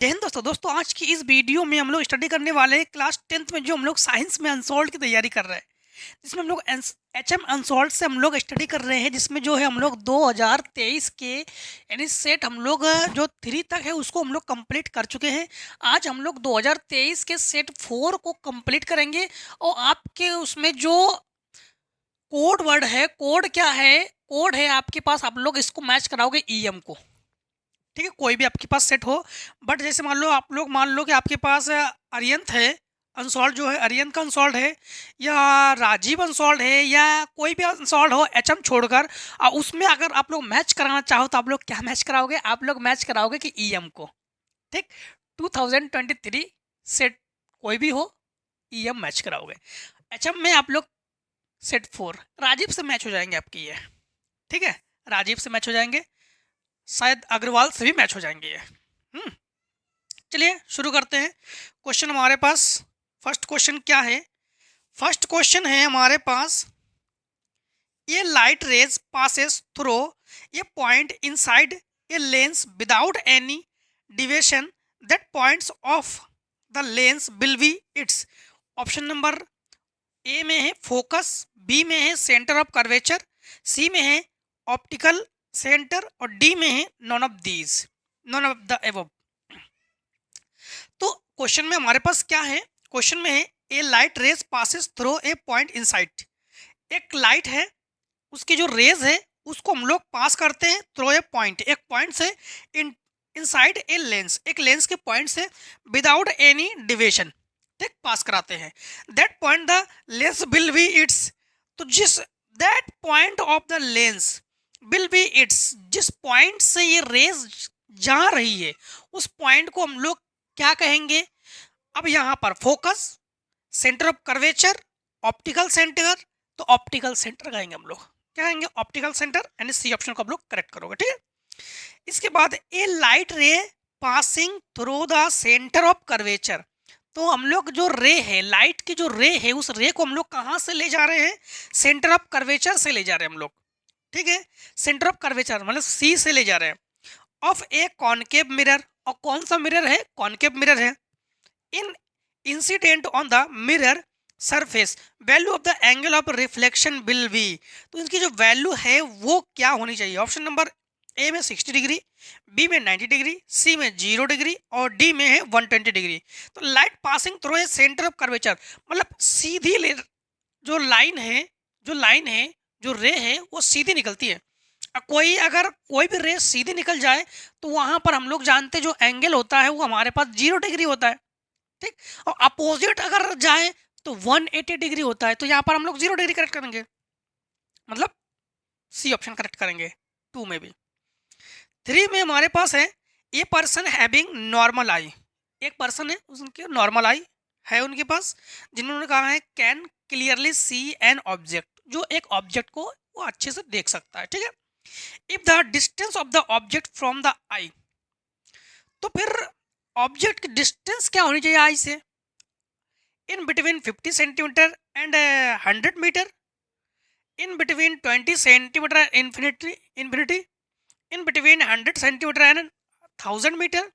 जय हिंद दोस्तों आज की इस वीडियो में हम लोग स्टडी करने वाले हैं क्लास 10th में जो हम लोग साइंस में अनसॉल्व की तैयारी कर रहे हैं, जिसमें हम लोग एचएम अनसॉल्व से हम लोग स्टडी कर रहे हैं, जिसमें जो है हम लोग 2023 के यानी सेट हम लोग जो 3 तक है उसको हम लोग कंप्लीट कर चुके हैं। आज हम लोग 2023 के सेट 4 को कंप्लीट करेंगे और आपके उसमें जो कोड वर्ड है, कोड क्या है, कोड है आपके पास, आप लोग इसको मैच कराओगे ईएम को। ठीक है, कोई भी आपके पास सेट हो, बट जैसे मान लो आप लोग मान लो कि आपके पास अरियंत है, अनसॉल्व जो है अरियंत का अनसॉल्व है, या राजीव अनसॉल्व है, या कोई भी अनसॉल्व हो एचएम छोड़कर, उसमें अगर आप लोग मैच कराना चाहो तो आप लोग क्या मैच कराओगे? आप लोग मैच कराओगे कि ईएम को। ठीक, 2023 सेट कोई भी हो, ईएम मैच कराओगे। एचएम में आप लोग सेट 4 राजीव से मैच हो जाएंगे आपकी ये। ठीक है, राजीव से मैच हो जाएंगे, शायद अग्रवाल से भी मैच हो जाएंगे ये। चलिए शुरू करते हैं। क्वेश्चन हमारे पास फर्स्ट क्वेश्चन क्या है? फर्स्ट क्वेश्चन है हमारे पास, ये light rays passes through a point inside a lens without any deviation, that points of the lens will be it's. Option number A में है फोकस, बी में है सेंटर ऑफ कर्वेचर, सी में है ऑप्टिकल सेंटर और डी में है none of these, none of the above. तो क्वेश्चन में हमारे पास क्या है? क्वेश्चन में है a light rays passes through a point inside. एक लाइट है, उसकी जो रेज है उसको हम लोग पास करते हैं थ्रू ए पॉइंट, एक पॉइंट से इनसाइड ए लेंस, एक लेंस के पॉइंट से विदाउट एनी डिविएशन ठीक पास कराते हैं। That point the lens will be its. तो that point of the lens will be its, जिस पॉइंट से ये रेज जा रही है उस पॉइंट को हम लोग क्या कहेंगे? अब यहाँ पर focus, centre of curvature, optical centre, तो ऑप्टिकल सेंटर कहेंगे हम लोग। क्या कहेंगे? ऑप्टिकल सेंटर, यानी सी ऑप्शन को आप लोग करेक्ट करोगे। ठीक है, इसके बाद a light ray passing through the centre of curvature. तो हम लोग जो रे है, लाइट की जो रे है, उस रे को हम लोग कहाँ से ले जा रहे हैं? सेंटर ऑफ कर्वेचर से ले जा रहे हैं हम लोग। ठीक है, सेंटर ऑफ कर्वेचर मतलब सी से ले जा रहे हैं, ऑफ ए कॉनकेव मिरर। और कौन सा मिरर है? कॉनकेव मिरर है। In incident on the mirror surface value of the angle of reflection will be. तो इसकी जो वैल्यू है वो क्या होनी चाहिए? ऑप्शन नंबर ए में 60 डिग्री, बी में 90 डिग्री, सी में 0 डिग्री और डी में है 120 डिग्री। तो light passing through a centre of curvature मतलब सीधी जो लाइन है, जो रे है वो सीधी निकलती है। अगर कोई भी रे सीधी निकल जाए तो वहां पर हम लोग जानते जो एंगल होता है वो हमारे पास 0 डिग्री होता है। ठीक, और अपोजिट अगर जाए तो 180 डिग्री होता है। तो यहाँ पर हम लोग 0 डिग्री करेक्ट करेंगे, मतलब सी ऑप्शन करेक्ट करेंगे। 2 में भी। 3 में हमारे पास है ए पर्सन हैविंग नॉर्मल आई। एक पर्सन है, उनके नॉर्मल आई है उनके पास, जिन्होंने कहा है can clearly see an object, जो एक ऑब्जेक्ट को वो अच्छे से देख सकता है। ठीक है, if the distance of the object from the eye, तो फिर ऑब्जेक्ट की डिस्टेंस क्या होनी चाहिए आई से? In between 50 centimetre and 100 metre, in between 20 centimetre infinity, in between 100 centimetre and 1000 metre,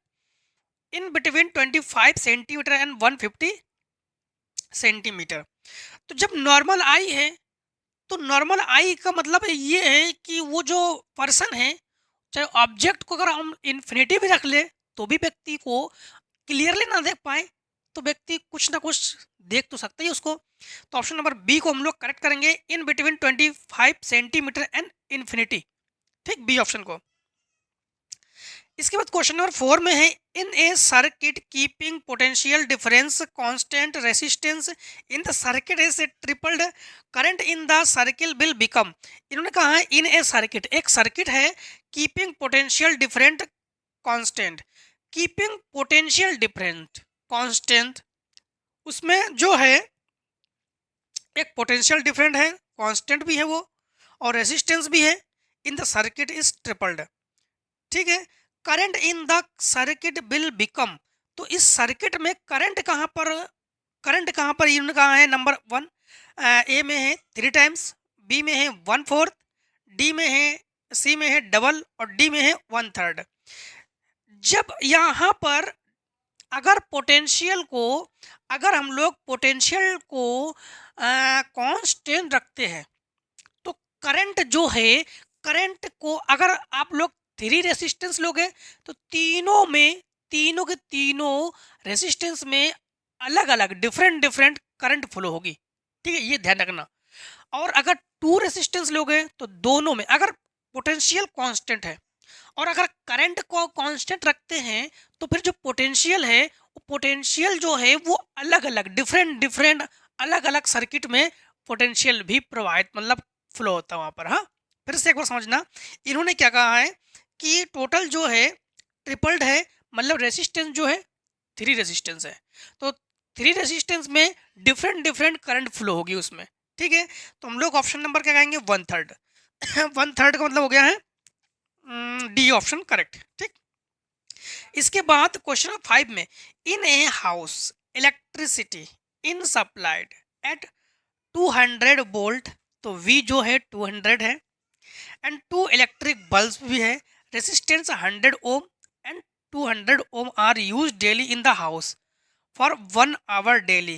in between 25 centimetre and 150 centimetre. तो जब normal आई है, तो नॉर्मल आई का मतलब ये है कि वो जो पर्सन है, चाहे ऑब्जेक्ट को अगर हम इन्फिनिटी भी रख ले तो भी व्यक्ति को क्लियरली ना देख पाए, तो व्यक्ति कुछ ना कुछ देख तो सकता ही उसको। तो ऑप्शन नंबर बी को हम लोग करेक्ट करेंगे, in between 25 centimetre and infinity. ठीक, बी ऑप्शन को। इसके बाद क्वेश्चन नंबर 4 में है in a circuit keeping potential difference constant resistance in the circuit is tripled, current in the circle will become. इन्होंने कहा है इन ए सर्किट, एक सर्किट है, keeping potential different constant, keeping potential different constant, उसमें जो है एक potential different है, कांस्टेंट भी है वो, और रेसिस्टेंस भी है, इन द सर्किट इज ट्रिपल्ड। ठीक है, current in the circuit will become. तो इस सर्किट में करंट कहाँ पर, इन्होंने कहा है नंबर 1, ए में है 3 टाइम्स, बी में है 1/4, डी में है, सी में है डबल और डी में है 1/3। जब यहाँ पर अगर पोटेंशियल को अगर हम लोग पोटेंशियल को कांस्टेंट रखते हैं तो करंट जो है, करंट को अगर आप लोग थ्री रेसिस्टेंस लोगे तो तीनों के तीनों रेसिस्टेंस में अलग अलग डिफरेंट डिफरेंट करंट फ्लो होगी। ठीक है, ये ध्यान रखना। और अगर टू रेसिस्टेंस लोगे तो दोनों में अगर पोटेंशियल कांस्टेंट है और अगर करंट को कांस्टेंट रखते हैं तो फिर जो पोटेंशियल है वो पोटेंशियल जो है वो अलग अलग डिफरेंट डिफरेंट अलग अलग सर्किट में पोटेंशियल भी प्रवाहित मतलब फ्लो होता है वहाँ पर। हाँ, फिर से एक बार समझना, इन्होंने क्या कहा है कि टोटल जो है ट्रिपल्ड है, मतलब रेसिस्टेंस जो है थ्री रेसिस्टेंस है, तो थ्री रेसिस्टेंस में डिफरेंट डिफरेंट करंट फ्लो होगी उसमें। ठीक है, तो हम लोग ऑप्शन नंबर क्या कहेंगे, 1/3। 1/3 का मतलब हो गया है डी ऑप्शन करेक्ट। ठीक, इसके बाद क्वेश्चन 5 में, in a house electricity in supplied at 200 volt, तो वी जो है 200 है, एंड टू इलेक्ट्रिक बल्ब भी है, resistance 100 ohm and 200 ohm are use daily in the house for 1 hour daily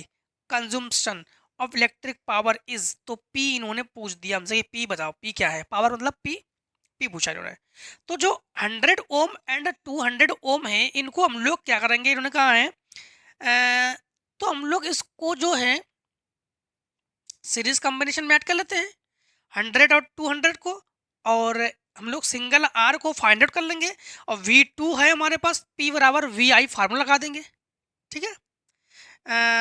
consumption of electric power is. तो P इन्होंने पूछ दिया हमसे कि पी बताओ, पी क्या है, पावर मतलब पी पूछा इन्होंने। तो जो 100 ओम एंड 200 ओम है इनको हम लोग क्या करेंगे, इन्होंने कहा है तो हम लोग इसको जो है सीरीज कॉम्बिनेशन में ऐड कर लेते हैं 100 और 200 को, और हम लोग सिंगल आर को फाइंड आउट कर लेंगे और V2 है हमारे पास, P बराबर VI फार्मूला लगा देंगे। ठीक है,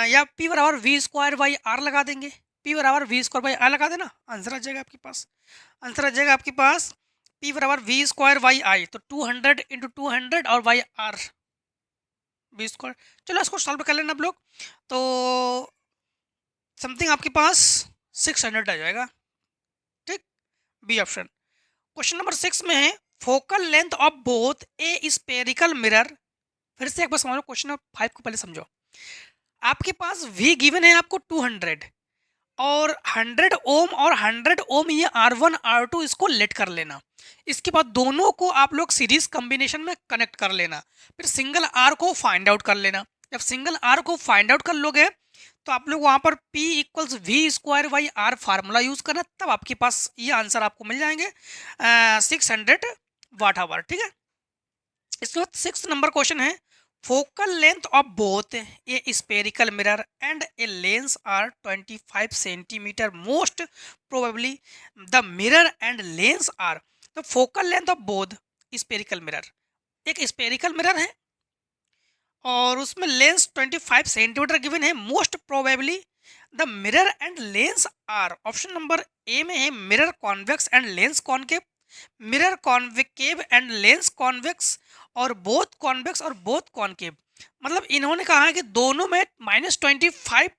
या P बराबर V²/R लगा देंगे, P बराबर V²/R लगा देना, आंसर आ जाएगा आपके पास। आंसर आ जाएगा आपके पास P बराबर V²/I, तो 200 × 200 और YR V²। चलो इसको सॉल्व कर लेना आप लोग, तो समथिंग आपके पास 600 आ जाएगा। ठीक, बी ऑप्शन। क्वेश्चन नंबर 6 में है, focal length of both A spherical mirror. फिर से एक बार समझो, क्वेश्चन 5 को पहले समझो। आपके पास V गिवन है आपको 200 और 100 ओम और 100 ओम, ये R1 R2 इसको लेट कर लेना। इसके बाद दोनों को आप लोग सीरीज कॉम्बिनेशन में कनेक्ट कर लेना, फिर सिंगल R को फाइंड आउट कर लेना। जब सिंगल R को फाइंड आउट कर लोगे तो आप लोग वहां पर P = V²/R फार्मूला यूज करना, तब आपके पास ये आंसर आपको मिल जाएंगे 600 वाट आवर। ठीक है, इसके बाद 6 नंबर क्वेश्चन है, focal length of both a spherical mirror and a lens are 25 centimeter. Most probably the mirror and lens are the focal length of both spherical mirror. एक spherical mirror है और उसमें lens 25 centimetre given है। Most probably the mirror and lens are, option number A में है mirror convex and lens concave, mirror concave and lens convex, और both convex और both concave. मतलब इन्होंने कहा है कि दोनों में -25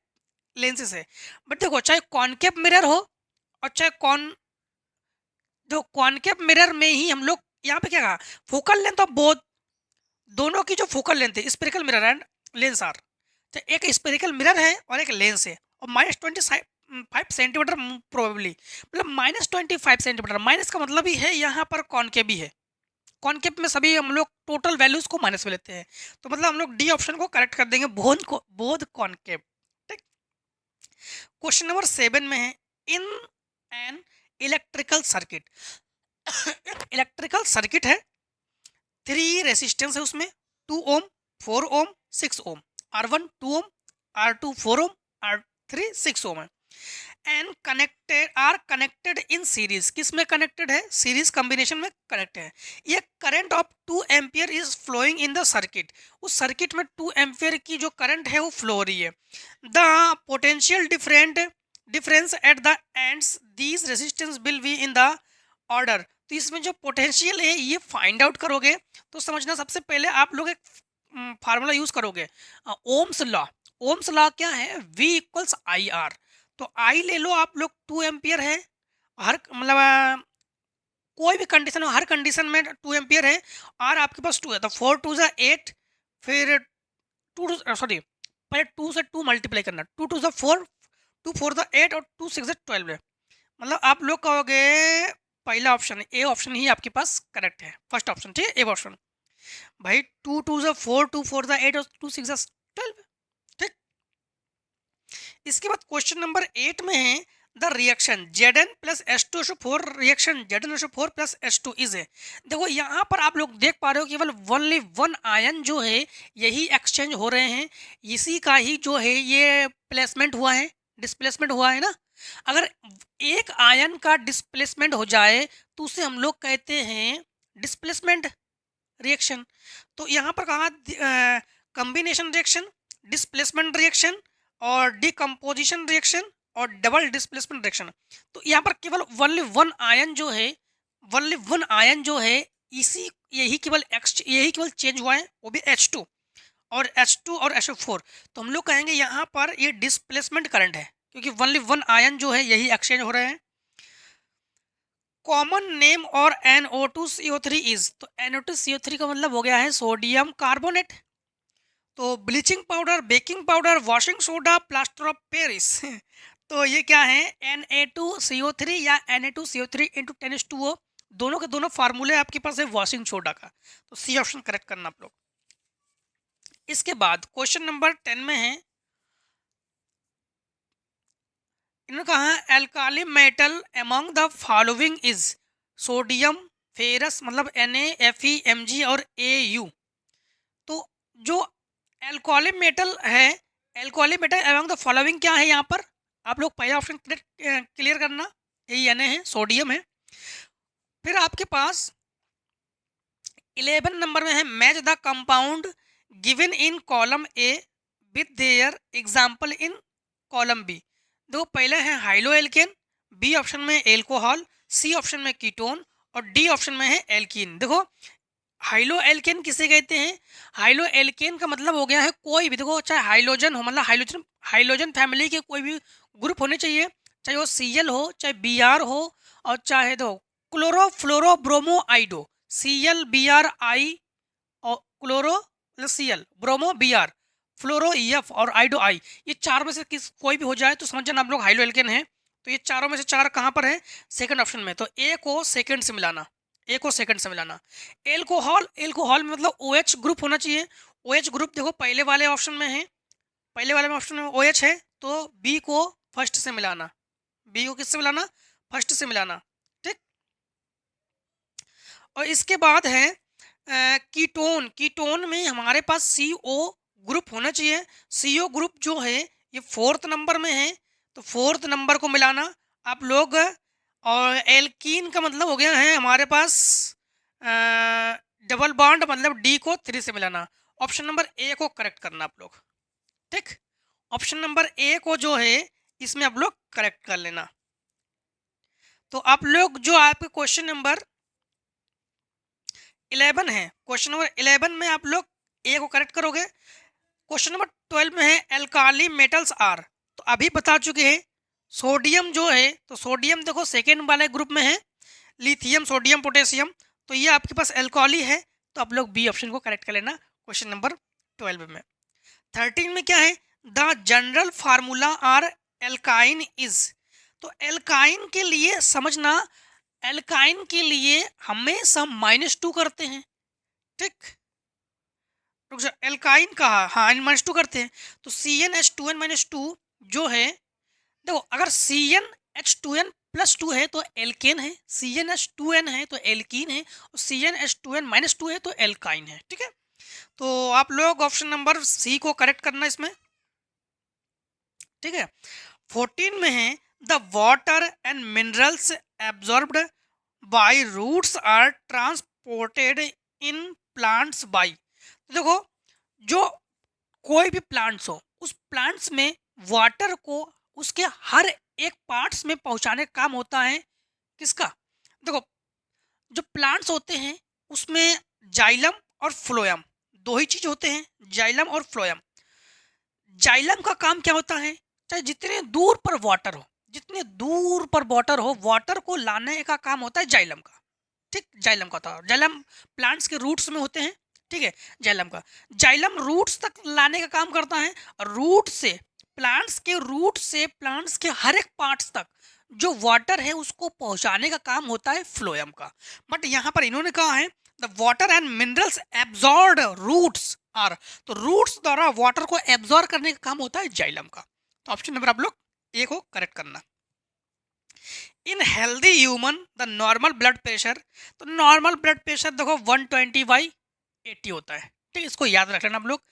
लेंसेस है। बट देखो, चाहे कॉन्केव मिरर हो और चाहे जो कॉन्केव मिरर में ही हम लोग यहाँ पे क्या कहा, फोकल लेंथ ऑफ बोथ, दोनों की जो फोकल लेंथ है spherical mirror and lens are, तो एक स्पेरिकल मिरर है और एक लेंस है, और -25 सेंटीमीटर प्रोबेबली, मतलब -25 सेंटीमीटर। माइनस का मतलब ही है यहाँ पर कॉन्केव भी है, कॉन्केव में सभी हम लोग टोटल वैल्यूज को माइनस में लेते हैं, तो मतलब हम लोग डी ऑप्शन को करेक्ट कर देंगे, बोथ कॉन्केव। ठीक, क्वेश्चन नंबर 7 में है, in an electrical circuit, electrical circuit है, 3 रेसिस्टेंस है उसमें, 2 ओम 4 ओम 6 ओम, R1 2 ओम, R2 4 ओम, R3 6 ओम है, एंड कनेक्टेड इन सीरीज। किस में कनेक्टेड है, सीरीज कॉम्बिनेशन में कनेक्ट है। ये current of 2 ampere is flowing in the circuit, उस सर्किट में 2 एम्पियर की जो करंट है वो फ्लो हो रही है। The potential difference at the ends these resistance will be in the order. तो इसमें जो पोटेंशियल है ये फाइंड आउट करोगे तो समझना, सबसे पहले आप लोग एक फार्मूला यूज करोगे, ओम्स लॉ। ओम्स लॉ क्या है, V = IR, तो I ले लो आप लोग, 2 एम्पियर है, हर मतलब कोई भी कंडीशन हो, हर कंडीशन में 2 एम्पियर है, R आपके पास 2 है, तो 4 2 = 8, फिर 2 पहले 2 से 2 मल्टीप्लाई करना, 2 2 = 4, 2 4 = 8 और 2 6 = 12 है। मतलब आप लोग कहोगे पहला ऑप्शन, ए ऑप्शन ही आपके पास करेक्ट है, फर्स्ट ऑप्शन। ठीक है, ए ऑप्शन। भाई 2 2 ज़ा 4, 2 4 ज़ा 8 और 2 6 ज़ा 12। ठीक। इसके बाद क्वेश्चन नंबर 8 में है the reaction Zn+H2SO4 reaction Zn2SO4 plus H2 is है। देखो यहाँ पर आप लोग देख पा रहे हो केवल ओनली वन आयन जो है यही एक्सचेंज हो रहे हैं, इसी का ही जो है ये प्लेसमेंट हुआ है, डिस्प्लेसमेंट हुआ है ना। अगर एक आयन का डिस्प्लेसमेंट हो जाए तो उसे हम लोग कहते हैं डिस्प्लेसमेंट रिएक्शन। तो यहाँ पर कहा कॉम्बिनेशन रिएक्शन, डिस्प्लेसमेंट रिएक्शन और डिकम्पोजिशन रिएक्शन और डबल डिस्प्लेसमेंट रिएक्शन। तो यहाँ पर केवल ओनली वन आयन जो है, ओनली वन आयन जो है इसी यही केवल चेंज हुआ है, वो भी H2 और SO4। तो हम लोग कहेंगे यहाँ पर ये डिस्प्लेसमेंट करंट है, क्योंकि ओनली वन आयन जो है यही एक्सचेंज हो रहे हैं। कॉमन नेम और NO2CO3 इज, तो NO2CO3 का मतलब हो गया है सोडियम कार्बोनेट। तो bleaching powder, baking powder, washing soda, plaster of Paris तो ये क्या है, Na2CO3 या Na2CO3 इंटू 10:O। दोनों के दोनों फार्मूले आपके पास है वॉशिंग सोडा का, तो सी ऑप्शन करेक्ट करना आप लोग। इसके बाद क्वेश्चन नंबर 10 में है, इन्होंने कहा alkali metal among the following is sodium, ferrous मतलब Na, Fe, Mg और Au। तो जो एल्कोहलिक मेटल है, alcoholic metal among the following क्या है, यहाँ पर आप लोग पहला ऑप्शन क्लियर करना, यही Na है, सोडियम है। फिर आपके पास 11 नंबर में है match the compound given in column A with their example in column B. देखो पहले है हाइलो एल्केन, बी ऑप्शन में एल्कोहल, सी ऑप्शन में कीटोन और डी ऑप्शन में है एल्कीन। देखो हाइलो एल्केन किसे कहते हैं, हाइलो एल्केन का मतलब हो गया है कोई भी, देखो चाहे हाइलोजन हो, मतलब हाइलोजन फैमिली के कोई भी ग्रुप होने चाहिए, चाहे वो Cl हो, चाहे Br हो, और चाहे दो क्लोरो फ्लोरो ब्रोमो आइडो, ClBrI और क्लोरो Cl, ब्रोमो Br, फ्लोरो F और आइडो I, ये चार में से कोई भी हो जाए तो समझ जाना आप लोग हाइलो एल्केन है। तो ये चारों में से चार कहाँ पर है, सेकंड ऑप्शन में। तो ए को सेकंड से मिलाना, ए को सेकंड से मिलाना। एल्कोहल, एल्कोहल में मतलब OH ग्रुप होना चाहिए, OH ग्रुप देखो पहले वाले ऑप्शन में है, पहले वाले ऑप्शन में OH है, तो बी को फर्स्ट से मिलाना, बी को किससे मिलाना, फर्स्ट से मिलाना। ठीक। और इसके बाद है कीटोन, कीटोन में हमारे पास CO ग्रुप होना चाहिए, CO ग्रुप जो है ये फोर्थ नंबर में है, तो फोर्थ नंबर को मिलाना आप लोग। और एल्कीन का मतलब हो गया है हमारे पास डबल बॉन्ड, मतलब डी को 3 से मिलाना। ऑप्शन नंबर ए को करेक्ट करना आप लोग। ठीक, ऑप्शन नंबर ए को जो है इसमें आप लोग करेक्ट कर लेना। तो आप लोग जो आपके क्वेश्चन नंबर 11 है, क्वेश्चन नंबर 11 में आप लोग ए को करेक्ट करोगे। क्वेश्चन नंबर 12 में है एल्काली मेटल्स आर, तो अभी बता चुके हैं सोडियम जो है, तो सोडियम देखो सेकेंड वाले ग्रुप में है, लिथियम, सोडियम, पोटेशियम, तो ये आपके पास एल्कोहली है, तो आप लोग बी ऑप्शन को करेक्ट कर लेना क्वेश्चन नंबर 12 में। 13 में क्या है, the general formula are alkyne is, तो एल्काइन के लिए समझना, एल्काइन के लिए हमेशा -2 करते हैं। ठीक, रुक जा, एल्काइन कहा, हाँ -2 करते हैं, तो CnH2n-2 जो है, देखो अगर CnH2n+2 है तो एल्केन है, CnH2n है तो एल्कीन है, और CnH2n-2 है तो एल्काइन है। ठीक है, तो आप लोग ऑप्शन नंबर सी को करेक्ट करना इसमें। ठीक है, 14 में है the water and minerals absorbed by roots are transported in plants by, देखो जो कोई भी प्लांट्स हो, उस प्लांट्स में वाटर को उसके हर एक पार्ट्स में पहुंचाने का काम होता है किसका, देखो जो प्लांट्स होते हैं उसमें जाइलम और फ्लोएम दो ही चीज होते हैं, जाइलम और फ्लोएम। जाइलम का काम क्या होता है, चाहे जितने दूर पर वाटर हो, जितने दूर पर वाटर हो, वाटर को लाने का काम होता है जाइलम का। ठीक, जाइलम का होता है, जाइलम प्लांट्स के रूट्स में होते हैं। ठीक है, जाइलम का, जाइलम रूट्स तक लाने का काम करता है, रूट से प्लांट्स के रूट से प्लांट्स के हर एक पार्ट्स तक जो वाटर है उसको पहुंचाने का काम होता है फ्लोएम का। बट यहाँ पर इन्होंने कहा है the water and minerals absorb roots are, तो रूट्स द्वारा वाटर को एब्जॉर्ब करने का काम होता है जाइलम का। तो ऑप्शन नंबर आप लोग ए को करेक्ट करना। इन healthy human the normal blood pressure, तो नॉर्मल ब्लड प्रेशर देखो 120/80 होता है, ठीक है, इसको याद रख लेना आप लोग।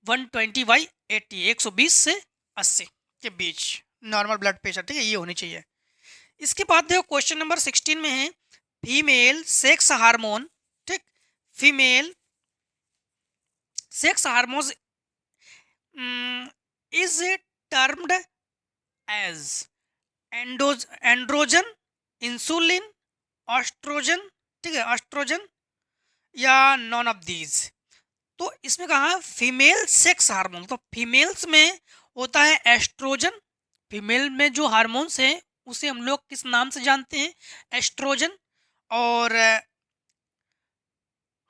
120/80, 120 से 80 के बीच नॉर्मल ब्लड प्रेशर, ठीक है, ये होनी चाहिए। इसके बाद देखो क्वेश्चन नंबर 16 में है फीमेल सेक्स हार्मोन, ठीक, female sex hormone is termed as androgen, insulin, oestrogen, ठीक है, ऑस्ट्रोजन या नॉन ऑफ दीज। तो इसमें कहा है फीमेल सेक्स हार्मोन, तो फीमेल्स में होता है एस्ट्रोजन, फीमेल में जो हार्मोन्स हैं उसे हम लोग किस नाम से जानते हैं, एस्ट्रोजन। और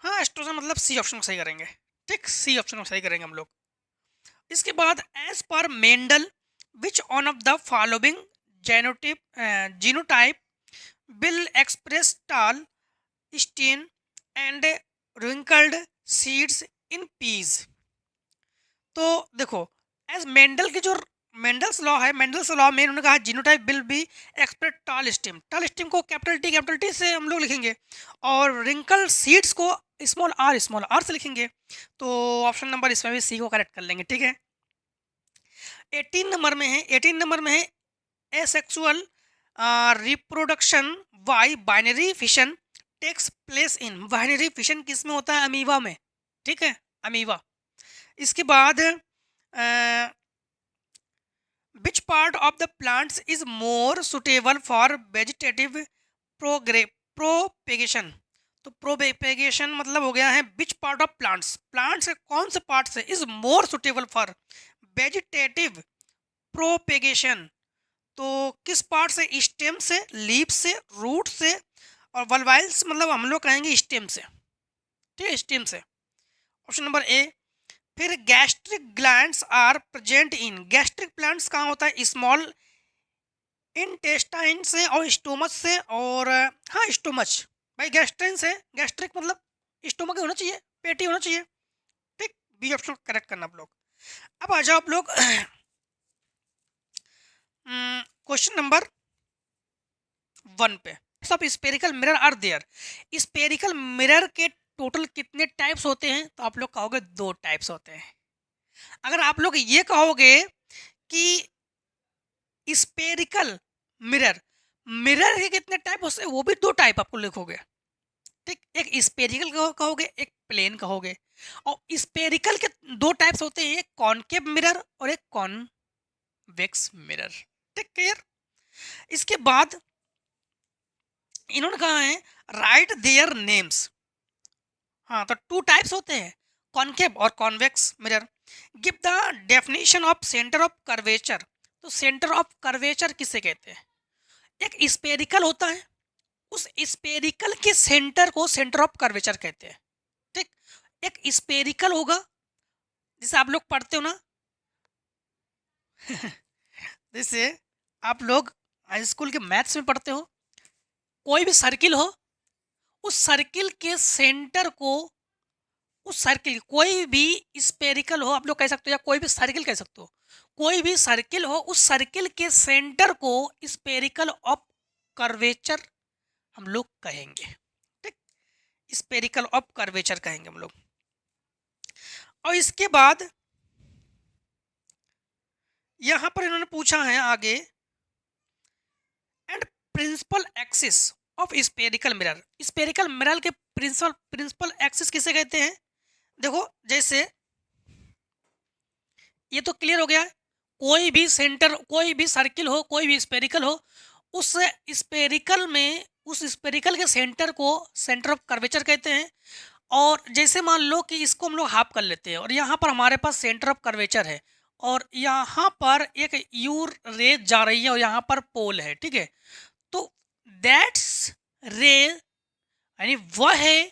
हाँ, एस्ट्रोजन मतलब सी ऑप्शन को सही करेंगे, ठीक, सी ऑप्शन को सही करेंगे हम लोग। इसके बाद as per Mendel which one of the following genotype will express tall stem and wrinkled seeds in peas. तो देखो एज मेंडल की जो मेंडल्स लॉ है, मेंडल्स लॉ में उन्होंने कहा genotype will be express tall stem को कैपिटल टी से हम लोग लिखेंगे और रिंकल सीड्स को स्मॉल आर से लिखेंगे। तो ऑप्शन नंबर इसमें भी सी को करेक्ट कर लेंगे, ठीक है। 18 नंबर में है asexual reproduction by binary fission takes place in, binary fission किस में होता है, अमीबा में, ठीक है, अमीबा। इसके बाद which part of the plants is more suitable for vegetative propagation, तो प्रोपेगेशन मतलब हो गया है which part of plants, plants के कौन से पार्ट से is more suitable for vegetative propagation, तो किस पार्ट से, स्टेम से, लीफ से, रूट से, और वल्वाइल्स मतलब हम लोग कहेंगे स्टेम से, ठीक है, स्टेम से, ऑप्शन नंबर ए। फिर gastric glands are present in, gastric glands कहाँ होता है, स्मॉल इंटेस्टाइन से और स्टोमच से, और हाँ स्टोमच, भाई गैस्ट्राइन से, गैस्ट्रिक मतलब स्टोमक होना चाहिए, पेटी होना चाहिए, ठीक, बी ऑप्शन करेक्ट करना आप लोग। अब आ जाओ आप लोग क्वेश्चन नंबर 1 पे। सब spherical mirror are there, spherical mirror के टोटल कितने टाइप्स होते हैं, तो आप लोग कहोगे 2 टाइप्स होते हैं। अगर आप लोग ये कहोगे कि स्पेरिकल मिरर, मिरर के कितने टाइप होते हैं, वो भी 2 टाइप आपको लिखोगे, ठीक, एक स्पेरिकल कहोगे, एक प्लेन कहोगे। और स्पेरिकल के 2 टाइप्स होते हैं, एक कॉनकेव मिरर और एक कॉन्वेक्स मिरर, ठीक, क्लियर। इसके बाद इन्होंने कहा है राइट देयर नेम्स, हाँ, तो 2 टाइप्स होते हैं, कॉनकेव और convex mirror. Give the definition of centre of curvature, तो सेंटर ऑफ कर्वेचर किसे कहते हैं, एक स्पेरिकल होता है, उस स्पेरिकल के सेंटर को सेंटर ऑफ कर्वेचर कहते हैं, ठीक। एक स्पेरिकल होगा जिसे आप लोग पढ़ते हो ना जैसे आप लोग हाई स्कूल के मैथ्स में पढ़ते हो, कोई भी सर्किल हो, उस सर्किल के सेंटर को, उस सर्किल कोई भी स्पेरिकल हो आप लोग कह सकते हो, या कोई भी सर्किल कह सकते हो, कोई भी सर्किल हो, उस सर्किल के सेंटर को स्पेरिकल ऑफ कर्वेचर हम लोग कहेंगे, ठीक, स्पेरिकल ऑफ कर्वेचर कहेंगे हम लोग। और इसके बाद यहां पर इन्होंने पूछा है आगे and principal axis of spherical mirror, spherical mirror के प्रिंसिपल एक्सिस किसे कहते हैं। देखो जैसे ये तो क्लियर हो गया, कोई भी सेंटर, कोई भी सर्किल हो, कोई भी स्पेरिकल हो, उस स्पेरिकल में, उस स्पेरिकल के सेंटर को सेंटर ऑफ कर्वेचर कहते हैं। और जैसे मान लो कि इसको हम लोग हाफ कर लेते हैं और यहाँ पर हमारे पास सेंटर ऑफ कर्वेचर है और यहाँ पर एक यू रे जा रही है और यहाँ पर पोल है, ठीक है, तो दैट्स रे यानी वह है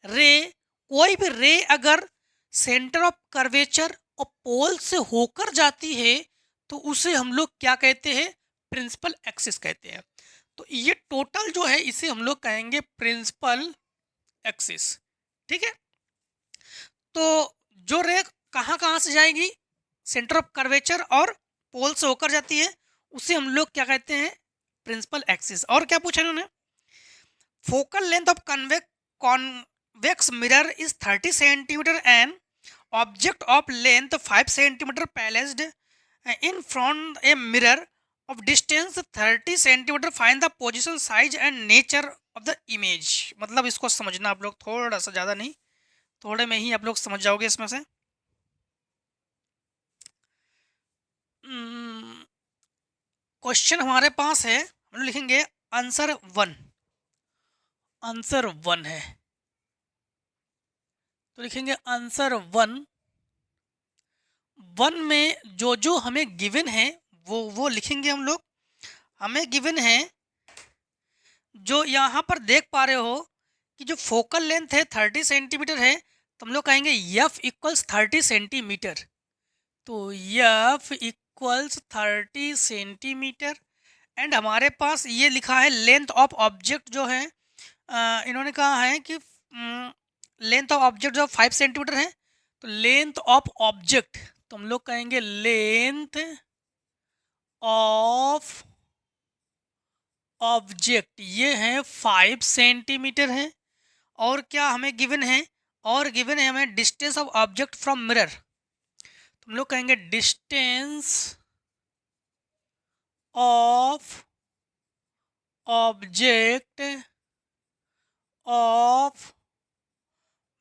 रे, कोई भी रे अगर सेंटर ऑफ कर्वेचर और पोल से होकर जाती है तो उसे हम लोग क्या कहते हैं, प्रिंसिपल एक्सिस कहते हैं। तो ये टोटल जो है इसे हम लोग कहेंगे प्रिंसिपल एक्सिस, ठीक है। तो जो रे कहाँ कहाँ से जाएगी, सेंटर ऑफ कर्वेचर और पोल से होकर जाती है, उसे हम लोग क्या कहते हैं, प्रिंसिपल एक्सिस। और क्या पूछा इन्होंने, focal length of convex mirror is 30 centimetre and object of length 5 centimetre placed in front a mirror of distance 30 centimetre, find the position size and nature of the image. मतलब इसको समझना आप लोग, थोड़ा सा ज़्यादा नहीं, थोड़े में ही आप लोग समझ जाओगे इसमें से। क्वेश्चन हमारे पास है, हम लोग लिखेंगे आंसर 1, आंसर 1 है तो लिखेंगे आंसर 1। 1 में जो हमें गिवन है वो लिखेंगे हम लोग। हमें गिवन है, जो यहाँ पर देख पा रहे हो कि जो फोकल लेंथ है 30 सेंटीमीटर है, तो हम लोग कहेंगे F इक्वल्स 30 सेंटीमीटर। तो F इक्वल्स 30 सेंटीमीटर एंड हमारे पास ये लिखा है लेंथ ऑफ ऑब्जेक्ट जो है, इन्होंने कहा है कि लेंथ ऑफ ऑब्जेक्ट जो 5 सेंटीमीटर है, तो लेंथ ऑफ ऑब्जेक्ट तो हम लोग कहेंगे लेंथ ऑफ ऑब्जेक्ट ये है 5 सेंटीमीटर है। और क्या हमें गिवन है, और गिवन है हमें distance of object from mirror, तो हम लोग कहेंगे distance of object of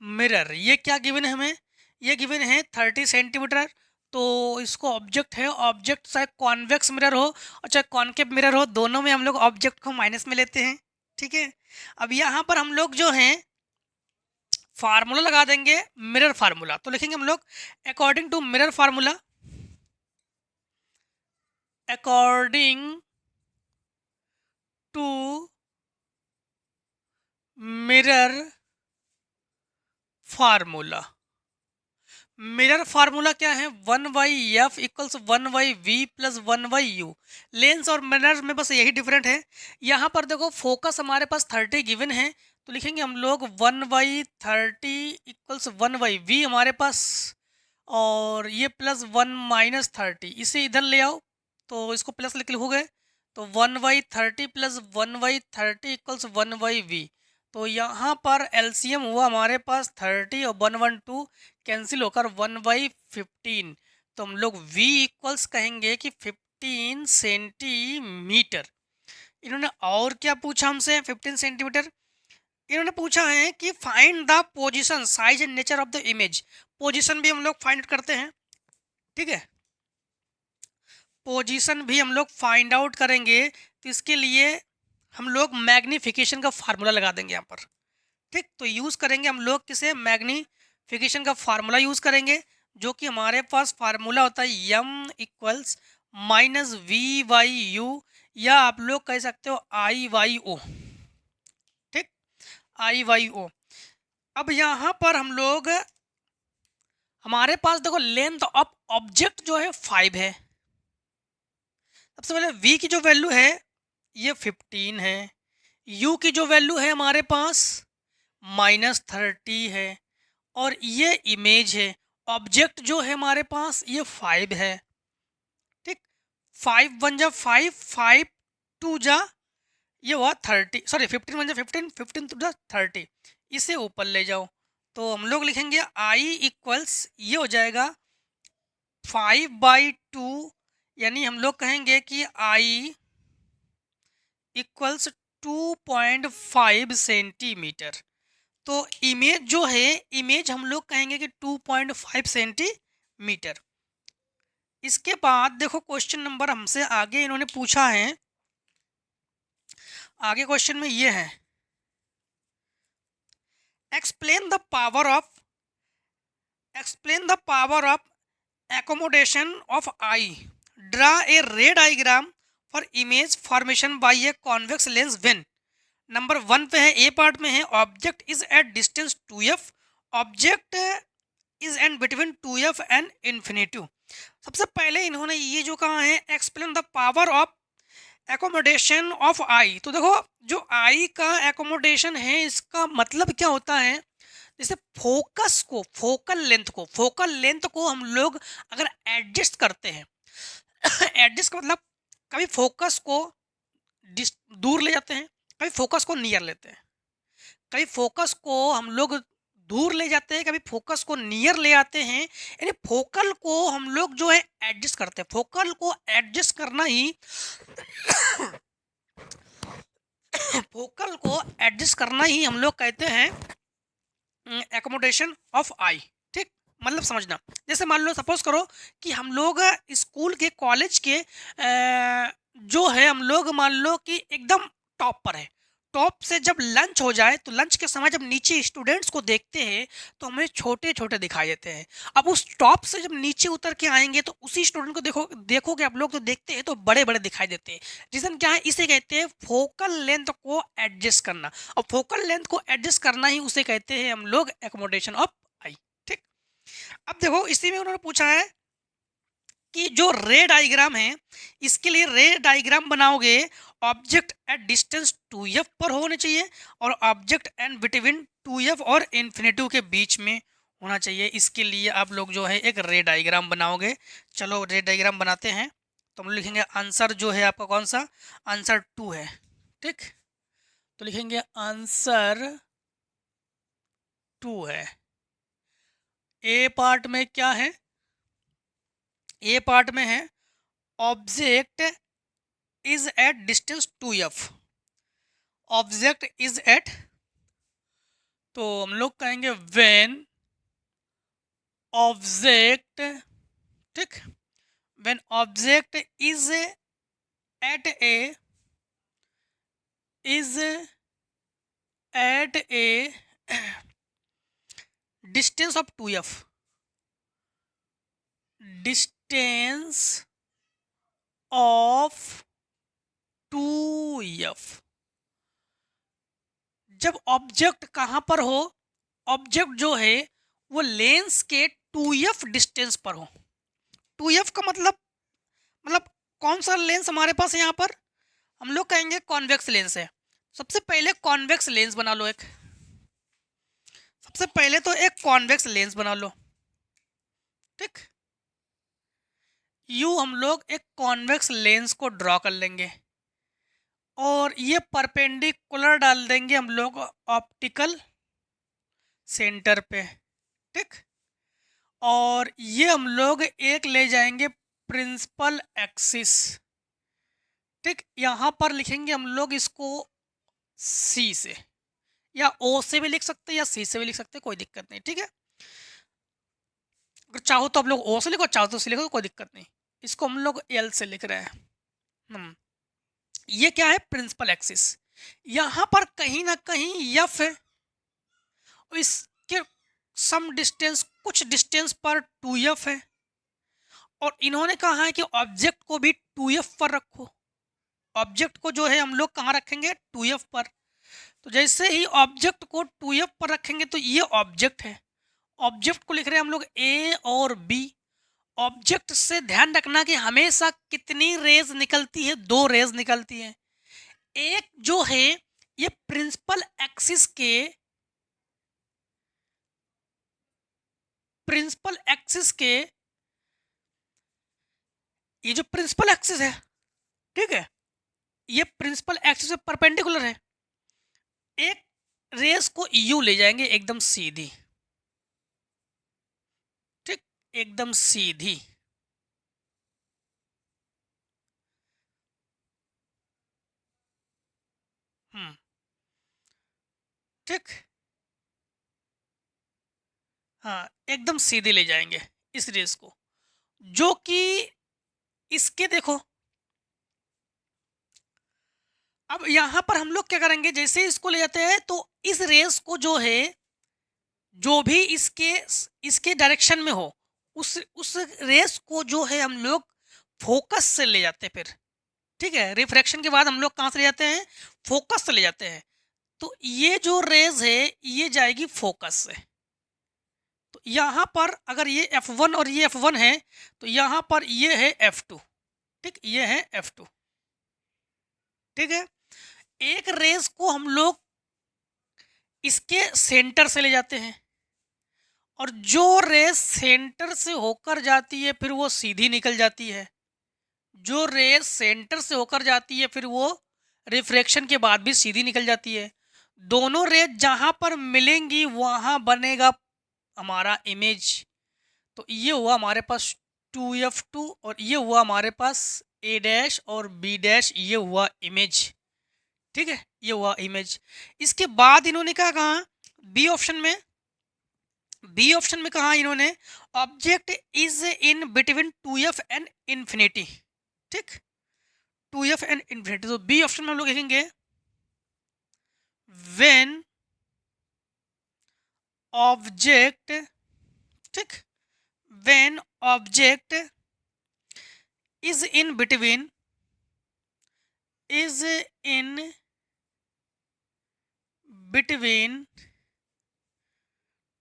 mirror. ये क्या गिवन है हमें, ये गिवन है 30 सेंटीमीटर। तो इसको ऑब्जेक्ट है, ऑब्जेक्ट चाहे कॉन्वेक्स मिरर हो और चाहे कॉनकेव मिरर हो, दोनों में हम लोग ऑब्जेक्ट को माइनस में लेते हैं। ठीक है, अब यहाँ पर हम लोग जो हैं फार्मूला लगा देंगे, मिरर फार्मूला। तो लिखेंगे हम लोग according to mirror formula, according to mirror formula. Mirror formula क्या है, 1/f equals 1/v plus 1/u। Lens और मिरर में बस यही डिफरेंट है। यहाँ पर देखो फोकस हमारे पास 30 गिवन है, तो लिखेंगे हम लोग 1/30 इक्वल्स 1/v हमारे पास, और ये प्लस 1 माइनस 30, इसे इधर ले आओ तो इसको प्लस लिखोगे, तो 1/30 प्लस 1/30 इक्वल्स 1/v। तो यहाँ पर एलसीएम हुआ हमारे पास 30 और 112 कैंसिल होकर 1/15। तो हम लोग v इक्वल्स कहेंगे कि 15 सेंटीमीटर। इन्होंने और क्या पूछा हमसे, 15 सेंटीमीटर इन्होंने पूछा है कि find the position size and nature of the image. Position भी हम लोग फाइंड करते हैं, ठीक है, पोजीशन भी हम लोग फाइंड आउट करेंगे। तो इसके लिए हम लोग मैग्नीफिकेशन का फार्मूला लगा देंगे यहाँ पर। ठीक, तो यूज़ करेंगे हम लोग किसे, मैग्नीफिकेशन का फार्मूला यूज़ करेंगे, जो कि हमारे पास फार्मूला होता है m इक्वल्स माइनस v/u, या आप लोग कह सकते हो I/o। ठीक, I/o। अब यहाँ पर हम लोग, हमारे पास देखो लेंथ ऑफ ऑब्जेक्ट जो है 5 है। सबसे पहले v की जो वैल्यू है ये 15 है, u की जो वैल्यू है हमारे पास -30 है, और ये इमेज है। ऑब्जेक्ट जो है हमारे पास ये 5 है। ठीक, 5 1 जा 5, 5 2 जा ये हुआ 30, सॉरी 15 1 जा 15, 15 2 जा 30, इसे ऊपर ले जाओ। तो हम लोग लिखेंगे i इक्वल्स ये हो जाएगा 5/2, यानी हम लोग कहेंगे कि i इक्वल्स 2.5 सेंटीमीटर। तो इमेज जो है, इमेज हम लोग कहेंगे कि 2.5 सेंटीमीटर। इसके बाद देखो क्वेश्चन नंबर हमसे आगे इन्होंने पूछा है, आगे क्वेश्चन में ये है, explain the power of accommodation of eye, draw a ray diagram for image formation by a convex lens when। Number 1 पे है, ए पार्ट में है, object is at distance 2f, object is and between 2f and infinity. सबसे पहले इन्होंने ये जो कहा है, explain the power of accommodation of eye. तो देखो जो आई का एकोमोडेशन है, इसका मतलब क्या होता है, जैसे फोकल लेंथ को हम लोग अगर एडजस्ट करते हैं एडजस्ट का मतलब कभी फोकस को दूर ले जाते हैं, कभी फोकस को नियर लेते हैं, कभी फोकस को हम लोग दूर ले जाते हैं, कभी फोकस को नियर ले आते हैं। यानी फोकल को हम लोग जो है एडजस्ट करते हैं। फोकल को एडजस्ट करना ही फोकल को एडजस्ट करना ही हम लोग कहते हैं एकोमोडेशन ऑफ आई। ठीक, मतलब समझना, जैसे मान लो सपोज करो कि हम लोग स्कूल के कॉलेज के जो है हम लोग मान लो कि एकदम टॉप पर है। टॉप से जब लंच हो जाए तो लंच के समय जब नीचे स्टूडेंट्स को देखते हैं तो हमें छोटे छोटे दिखाई देते हैं। अब उस टॉप से जब नीचे उतर के आएंगे तो उसी स्टूडेंट को देखोगे आप लोग तो देखते हैं तो बड़े बड़े दिखाई देते हैं। रीजन क्या है? इसे कहते हैं फोकल लेंथ को एडजस्ट करना। और फोकल लेंथ को एडजस्ट करना ही उसे कहते हैं हम लोग एकोमोडेशन ऑफ आई। ठीक, अब देखो इसी में उन्होंने पूछा है कि जो रे डायग्राम है, इसके लिए रे डायग्राम बनाओगे ऑब्जेक्ट एट डिस्टेंस 2f पर होने चाहिए और ऑब्जेक्ट एंड बिटवीन 2f और इन्फिनिटी के बीच में होना चाहिए। इसके लिए आप लोग जो है एक रे डायग्राम बनाओगे। चलो रे डायग्राम बनाते हैं। तो हम लिखेंगे आंसर जो है आपका कौन सा, आंसर 2 है। ठीक, तो लिखेंगे आंसर 2 है। ए पार्ट में क्या है? ए पार्ट में है object is at distance 2f। Object is at, तो हम लोग कहेंगे व्हेन ऑब्जेक्ट, ठीक, when object is at a distance of 2f, distance of 2f। जब ऑब्जेक्ट कहां पर हो? ऑब्जेक्ट जो है वो लेंस के 2f डिस्टेंस पर हो। 2f का मतलब कौन सा लेंस हमारे पास है? यहाँ पर हम लोग कहेंगे कॉन्वेक्स लेंस है। सबसे पहले कॉन्वेक्स लेंस बना लो एक, सबसे पहले तो एक कॉन्वेक्स लेंस बना लो। ठीक, यू हम लोग एक कॉन्वेक्स लेंस को ड्रॉ कर लेंगे और ये परपेंडिकुलर डाल देंगे हम लोग ऑप्टिकल सेंटर पे। ठीक, और ये हम लोग एक ले जाएंगे प्रिंसिपल एक्सिस। ठीक, यहाँ पर लिखेंगे हम लोग इसको सी से, या ओ से भी लिख सकते हैं या सी से भी लिख सकते हैं, कोई दिक्कत नहीं। ठीक है, अगर चाहो तो आप लोग ओ से लिखो, चाहो तो सी लिखो, कोई दिक्कत नहीं। इसको हम लोग एल से लिख रहे हैं। ये क्या है? Principal axis. यहाँ पर कहीं ना कहीं एफ है, इसके सम डिस्टेंस, कुछ डिस्टेंस पर 2f है, और इन्होंने कहा है कि ऑब्जेक्ट को भी 2f पर रखो। ऑब्जेक्ट को जो है हम लोग कहाँ रखेंगे? 2f पर। तो जैसे ही ऑब्जेक्ट को 2f पर रखेंगे तो ये ऑब्जेक्ट है। ऑब्जेक्ट को लिख रहे हैं हम लोग ए और बी। ऑब्जेक्ट से ध्यान रखना कि हमेशा कितनी रेज निकलती है? 2 रेज निकलती है। एक जो है ये प्रिंसिपल एक्सिस के ये जो प्रिंसिपल एक्सिस है, ठीक है, ये प्रिंसिपल एक्सिस से परपेंडिकुलर है। एक रेस को यू ले जाएंगे एकदम सीधी। ठीक, एकदम सीधी। ठीक, हाँ, एकदम सीधे ले जाएंगे इस रेस को, जो कि इसके देखो। अब यहां पर हम लोग क्या करेंगे? जैसे इसको ले जाते हैं तो इस रेस को जो है, जो भी इसके डायरेक्शन में हो, उस रेस को जो है हम लोग फोकस से ले जाते हैं फिर। ठीक है, रिफ्रैक्शन के बाद हम लोग कहां से ले जाते हैं? फोकस से ले जाते हैं। तो ये जो रेज है ये जाएगी फोकस से। तो यहां पर अगर ये F1 और ये F1 है तो यहां पर ये है F2। ठीक, ये है F2। ठीक है, एक रेस को हम लोग इसके सेंटर से ले जाते हैं, और जो रेस सेंटर से होकर जाती है फिर वो सीधी निकल जाती है। जो रेस सेंटर से होकर जाती है फिर वो रिफ्रैक्शन के बाद भी सीधी निकल जाती है। दोनों रेस जहाँ पर मिलेंगी वहाँ बनेगा हमारा इमेज। तो ये हुआ हमारे पास 2f2 और ये हुआ हमारे पास a डैश और b डैश, ये हुआ इमेज। ठीक है, ये हुआ इमेज। इसके बाद इन्होंने क्या कहा बी ऑप्शन में कहा इन्होंने object is in between 2f and infinity. ठीक, 2f एंड इंफिनिटी। तो बी ऑप्शन में हम लोग लिखेंगे व्हेन ऑब्जेक्ट, ठीक, when object is in between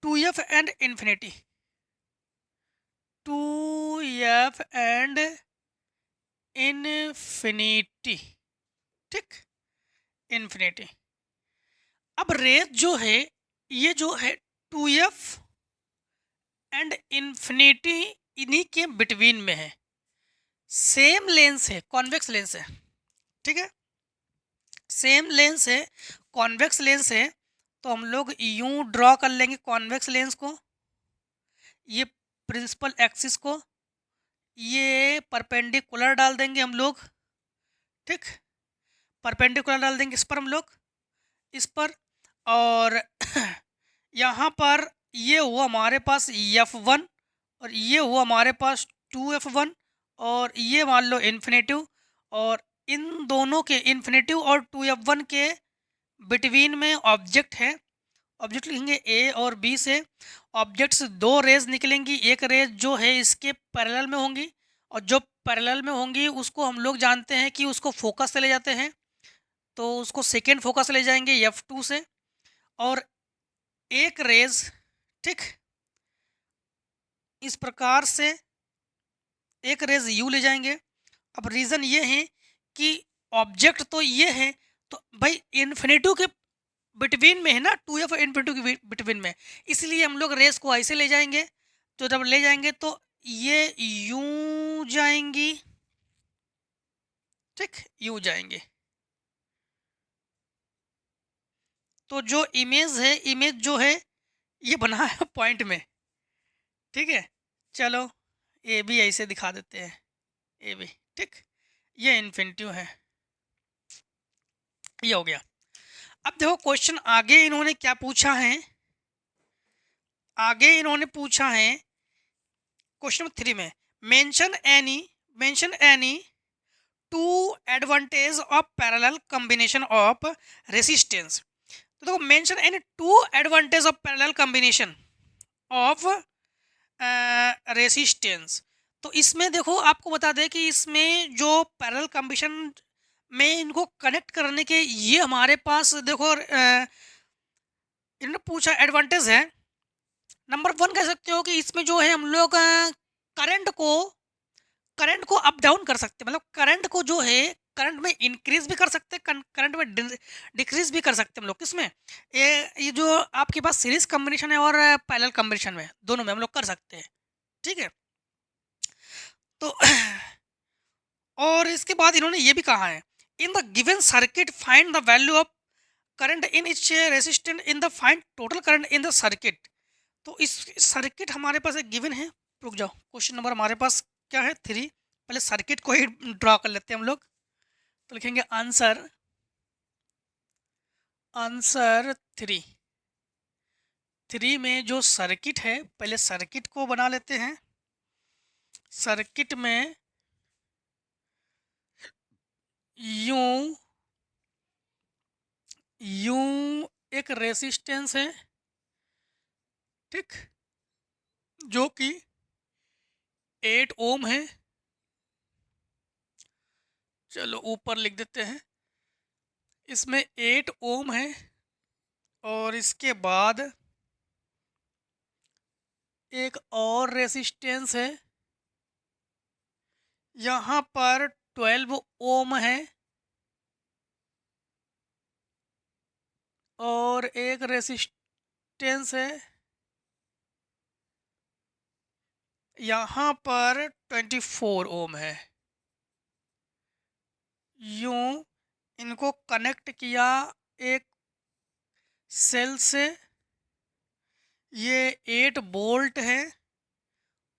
2f and infinity, 2f and infinity. ठीक, इन्फिनिटी। अब रेस जो है ये जो है 2f एंड इन्फिनिटी इन्हीं के बिटवीन में है। सेम लेंस है, कॉन्वेक्स लेंस है। ठीक है, सेम लेंस है, कॉन्वेक्स लेंस है। तो हम लोग यूं ड्रॉ कर लेंगे कॉन्वेक्स लेंस को, ये प्रिंसिपल एक्सिस को, ये परपेंडिकुलर डाल देंगे हम लोग। ठीक, परपेंडिकुलर डाल देंगे इस पर हम लोग, इस पर। और यहाँ पर ये हुआ हमारे पास f1 और ये हुआ हमारे पास 2f1 और ये मान लो इन्फिनेटिव। और इन दोनों के इन्फिनेटिव और 2f1 के बिटवीन में ऑब्जेक्ट है। ऑब्जेक्ट लिखेंगे ए और बी से। ऑब्जेक्ट से दो रेज निकलेंगी, एक रेज जो है इसके पैरेलल में होंगी और जो पैरेलल में होंगी उसको हम लोग जानते हैं कि उसको फोकस से ले जाते हैं, तो उसको सेकेंड फोकस ले जाएंगे f2 से। और एक रेज, ठीक, इस प्रकार से एक रेज यू ले जाएंगे। अब रीज़न ये है कि ऑब्जेक्ट तो ये है, तो भाई इन्फिनिटी के बिटवीन में है ना, 2f इन्फिनिटी के बिटवीन में, इसलिए हम लोग रेस को ऐसे ले जाएंगे। तो जब ले जाएंगे तो ये यूं जाएंगी, ठीक, यूं जाएंगे। तो जो इमेज है, इमेज जो है ये बना है पॉइंट में। ठीक है, चलो ए भी ऐसे दिखा देते हैं, ए भी। ठीक, ये इन्फिनिटी है, ये हो गया। अब देखो क्वेश्चन आगे इन्होंने क्या पूछा है। आगे इन्होंने पूछा है क्वेश्चन नंबर 3 में mention any to advantage of parallel combination of resistance. तो देखो mention any to advantage of parallel combination of resistance. तो इसमें देखो आपको बता दें कि इसमें जो पैरेलल कॉम्बिनेशन में इनको कनेक्ट करने के ये हमारे पास देखो इन्होंने पूछा एडवांटेज है। नंबर 1 कह सकते हो कि इसमें जो है हम लोग करंट को अप डाउन कर सकते हैं, मतलब करंट को जो है करंट में इंक्रीज भी कर सकते हैं, करंट में डिक्रीज भी कर सकते हैं हम लोग। किसमें, ये जो आपके पास सीरीज कॉम्बिनेशन है और पैरेलल कॉम्बिनेशन में, दोनों में हम लोग कर सकते हैं। ठीक है, तो और इसके बाद इन्होंने ये भी कहा है in the given circuit find the value of current in each resistance in the find total current in the circuit. तो इस सर्किट हमारे पास एक गिवन है। रुक जाओ, क्वेश्चन नंबर हमारे पास क्या है 3। पहले सर्किट को ही ड्रॉ कर लेते हैं हम लोग। तो लिखेंगे आंसर 3 में जो सर्किट है, पहले सर्किट को बना लेते हैं। सर्किट में यूं एक रेसिस्टेंस है, ठीक, जो कि 8 ओम है। चलो ऊपर लिख देते हैं, इसमें 8 ओम है। और इसके बाद एक और रेसिस्टेंस है, यहाँ पर 12 ओम है। और एक रेसिस्टेंस है यहाँ पर 24 ओम है, यूं इनको कनेक्ट किया एक सेल से, ये 8 वोल्ट है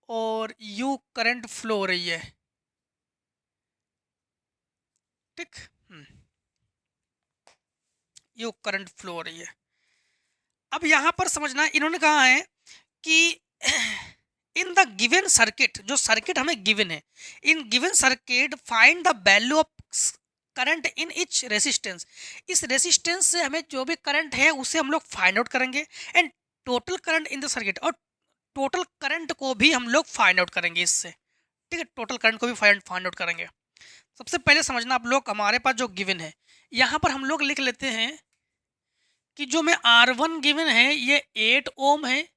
और यू करंट फ्लो हो रही है। ठीक, यू करंट फ्लो हो रही है। अब यहाँ पर समझना, इन्होंने कहा है कि इन द गिवन सर्किट, जो सर्किट हमें गिवन है, in given circuit find the value of current in each resistance. इस रेसिस्टेंस से हमें जो भी करंट है उसे हम लोग फाइंड आउट करेंगे, and total current in the circuit, और टोटल करंट को भी हम लोग फाइंड आउट करेंगे इससे। ठीक है, टोटल करंट को भी फाइंड आउट करेंगे। सबसे पहले समझना आप लोग, हमारे पास जो गिवन है, यहाँ पर हम लोग लिख लेते हैं कि जो में R1 गिवन है ये 8 ओम है,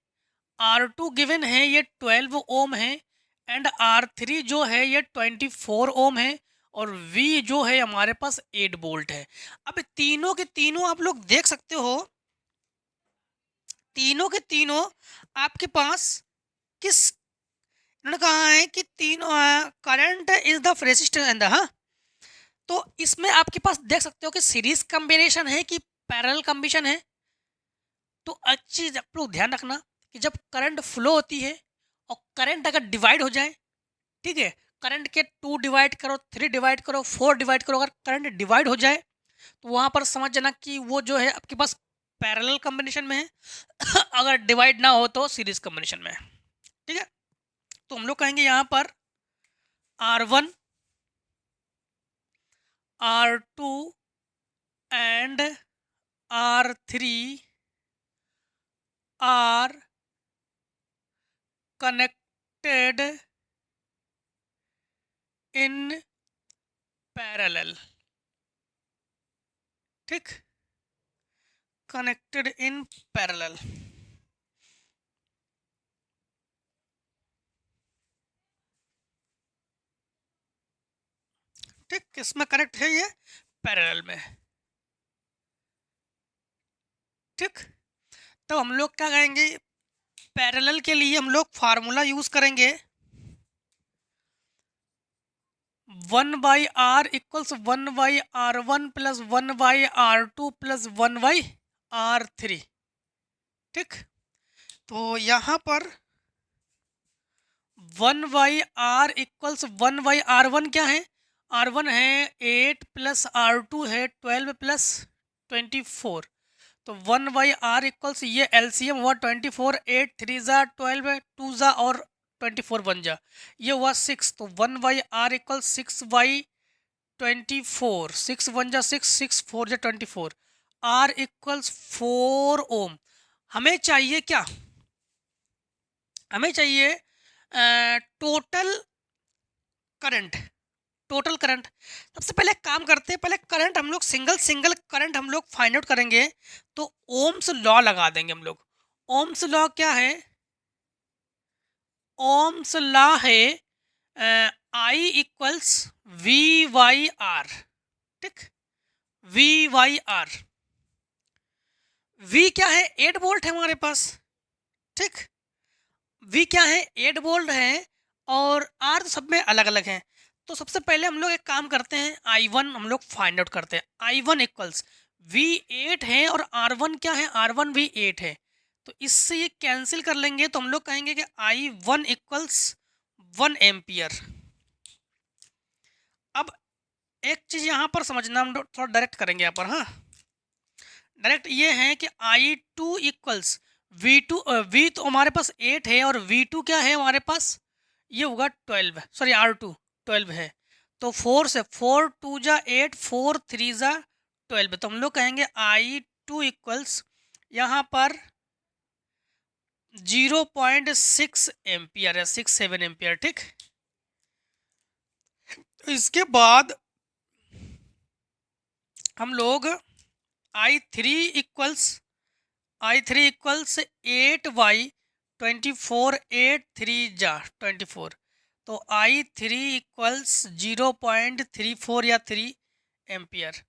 R2 गिवन है ये 12 ओम है, एंड R3 जो है ये 24 ओम है, और V जो है हमारे पास 8 वोल्ट है। अब तीनों के तीनों आप लोग देख सकते हो, तीनों के तीनों आपके पास किस, उन्होंने कहा है कि तीनों current is the resistance in the, हाँ, तो इसमें आपके पास देख सकते हो कि सीरीज कॉम्बिनेशन है कि पैरेलल कॉम्बिनेशन है। तो अच्छी चीज आप लोग ध्यान रखना कि जब करंट फ्लो होती है और करंट अगर डिवाइड हो जाए, ठीक है, करंट के 2 डिवाइड करो, 3 डिवाइड करो, 4 डिवाइड करो, अगर करंट डिवाइड हो जाए तो वहां पर समझ जाना कि वो जो है आपके पास पैरेलल कॉम्बिनेशन में है। अगर डिवाइड ना हो तो सीरीज कॉम्बिनेशन में है। ठीक है, तो हम लोग कहेंगे यहाँ पर R1, R2 and R3 are connected in parallel। ठीक, कनेक्टेड इन पैरेलल। ठीक, किसमें कनेक्ट है ये, पैरेलल में। ठीक, तो हम लोग क्या कहेंगे, पैरेलल के लिए हम लोग फार्मूला यूज करेंगे, 1/r equals 1/r1 plus 1/r2 plus 1/r3। ठीक, तो यहाँ पर 1/r इक्वल्स 1/r1 क्या है, R1 है 8 प्लस R2 है 12 प्लस 24, तो 1/r इक्वल्स ये एलसीएम हुआ 24, 8 3 जा 12, 2 जा और 24 1 जा, ये हुआ 6, तो 1/r इक्वल्स 6/24, 6 1 जा 6, 6 4 जा 24, r इक्वल्स 4 ओम। हमें चाहिए क्या, हमें चाहिए टोटल करंट, टोटल करंट। सबसे पहले काम करते हैं, पहले करंट हम लोग सिंगल करंट हम लोग फाइंड आउट करेंगे, तो ओम्स लॉ लगा देंगे हम लोग। ओम्स लॉ क्या है, ओम्स लॉ है I इक्वल्स V/R। ठीक, V/R, V क्या है, 8 वोल्ट है हमारे पास। ठीक, V क्या है, 8 वोल्ट है, और R तो सब में अलग अलग है। तो सबसे पहले हम लोग एक काम करते हैं, I1 हम लोग फाइंड आउट करते हैं। I1 इक्वल्स V8 है और R1 क्या है, R1 भी 8 है, तो इससे ये कैंसिल कर लेंगे, तो हम लोग कहेंगे कि I1 इक्वल्स 1 एम्पियर। अब एक चीज यहाँ पर समझना, हम लोग थोड़ा डायरेक्ट करेंगे यहाँ पर, हाँ, डायरेक्ट ये है कि I2 इक्वल्स V2, V तो हमारे पास 8 है और V2 क्या है हमारे पास, ये होगा 12, सॉरी R2 12 है, तो 4 से 4 2 जा 8, 4 3 जा 12, तो हम लोग कहेंगे I2 इक्वल्स यहाँ पर 0.6 एम्पियर है, 6-7 एम्पियर। ठीक, तो इसके बाद हम लोग I3 इक्वल्स 8/24, 8 3 जा 24, तो I3 इक्वल्स 0.34 या 3 एम्पियर।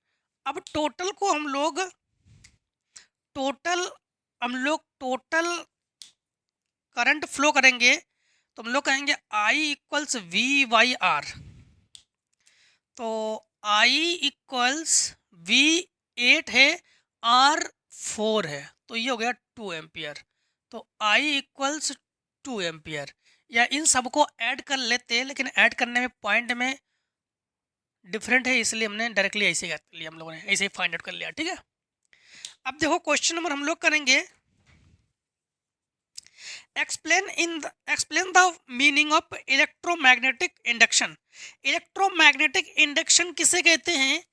अब टोटल को हम लोग टोटल करंट फ्लो करेंगे, तो हम लोग कहेंगे I इक्वल्स V/R। तो I इक्वल्स V 8 है, R 4 है, तो ये हो गया 2 एम्पियर। तो I इक्वल्स 2 एम्पियर। या इन सबको ऐड कर लेते हैं, लेकिन ऐड करने में पॉइंट में डिफरेंट है, इसलिए हमने डायरेक्टली ऐसे कर लिया, हम लोगों ने ऐसे ही फाइंड आउट कर लिया। ठीक है, अब देखो क्वेश्चन नंबर हम लोग करेंगे explain the meaning of electromagnetic induction. Electromagnetic induction किसे कहते हैं?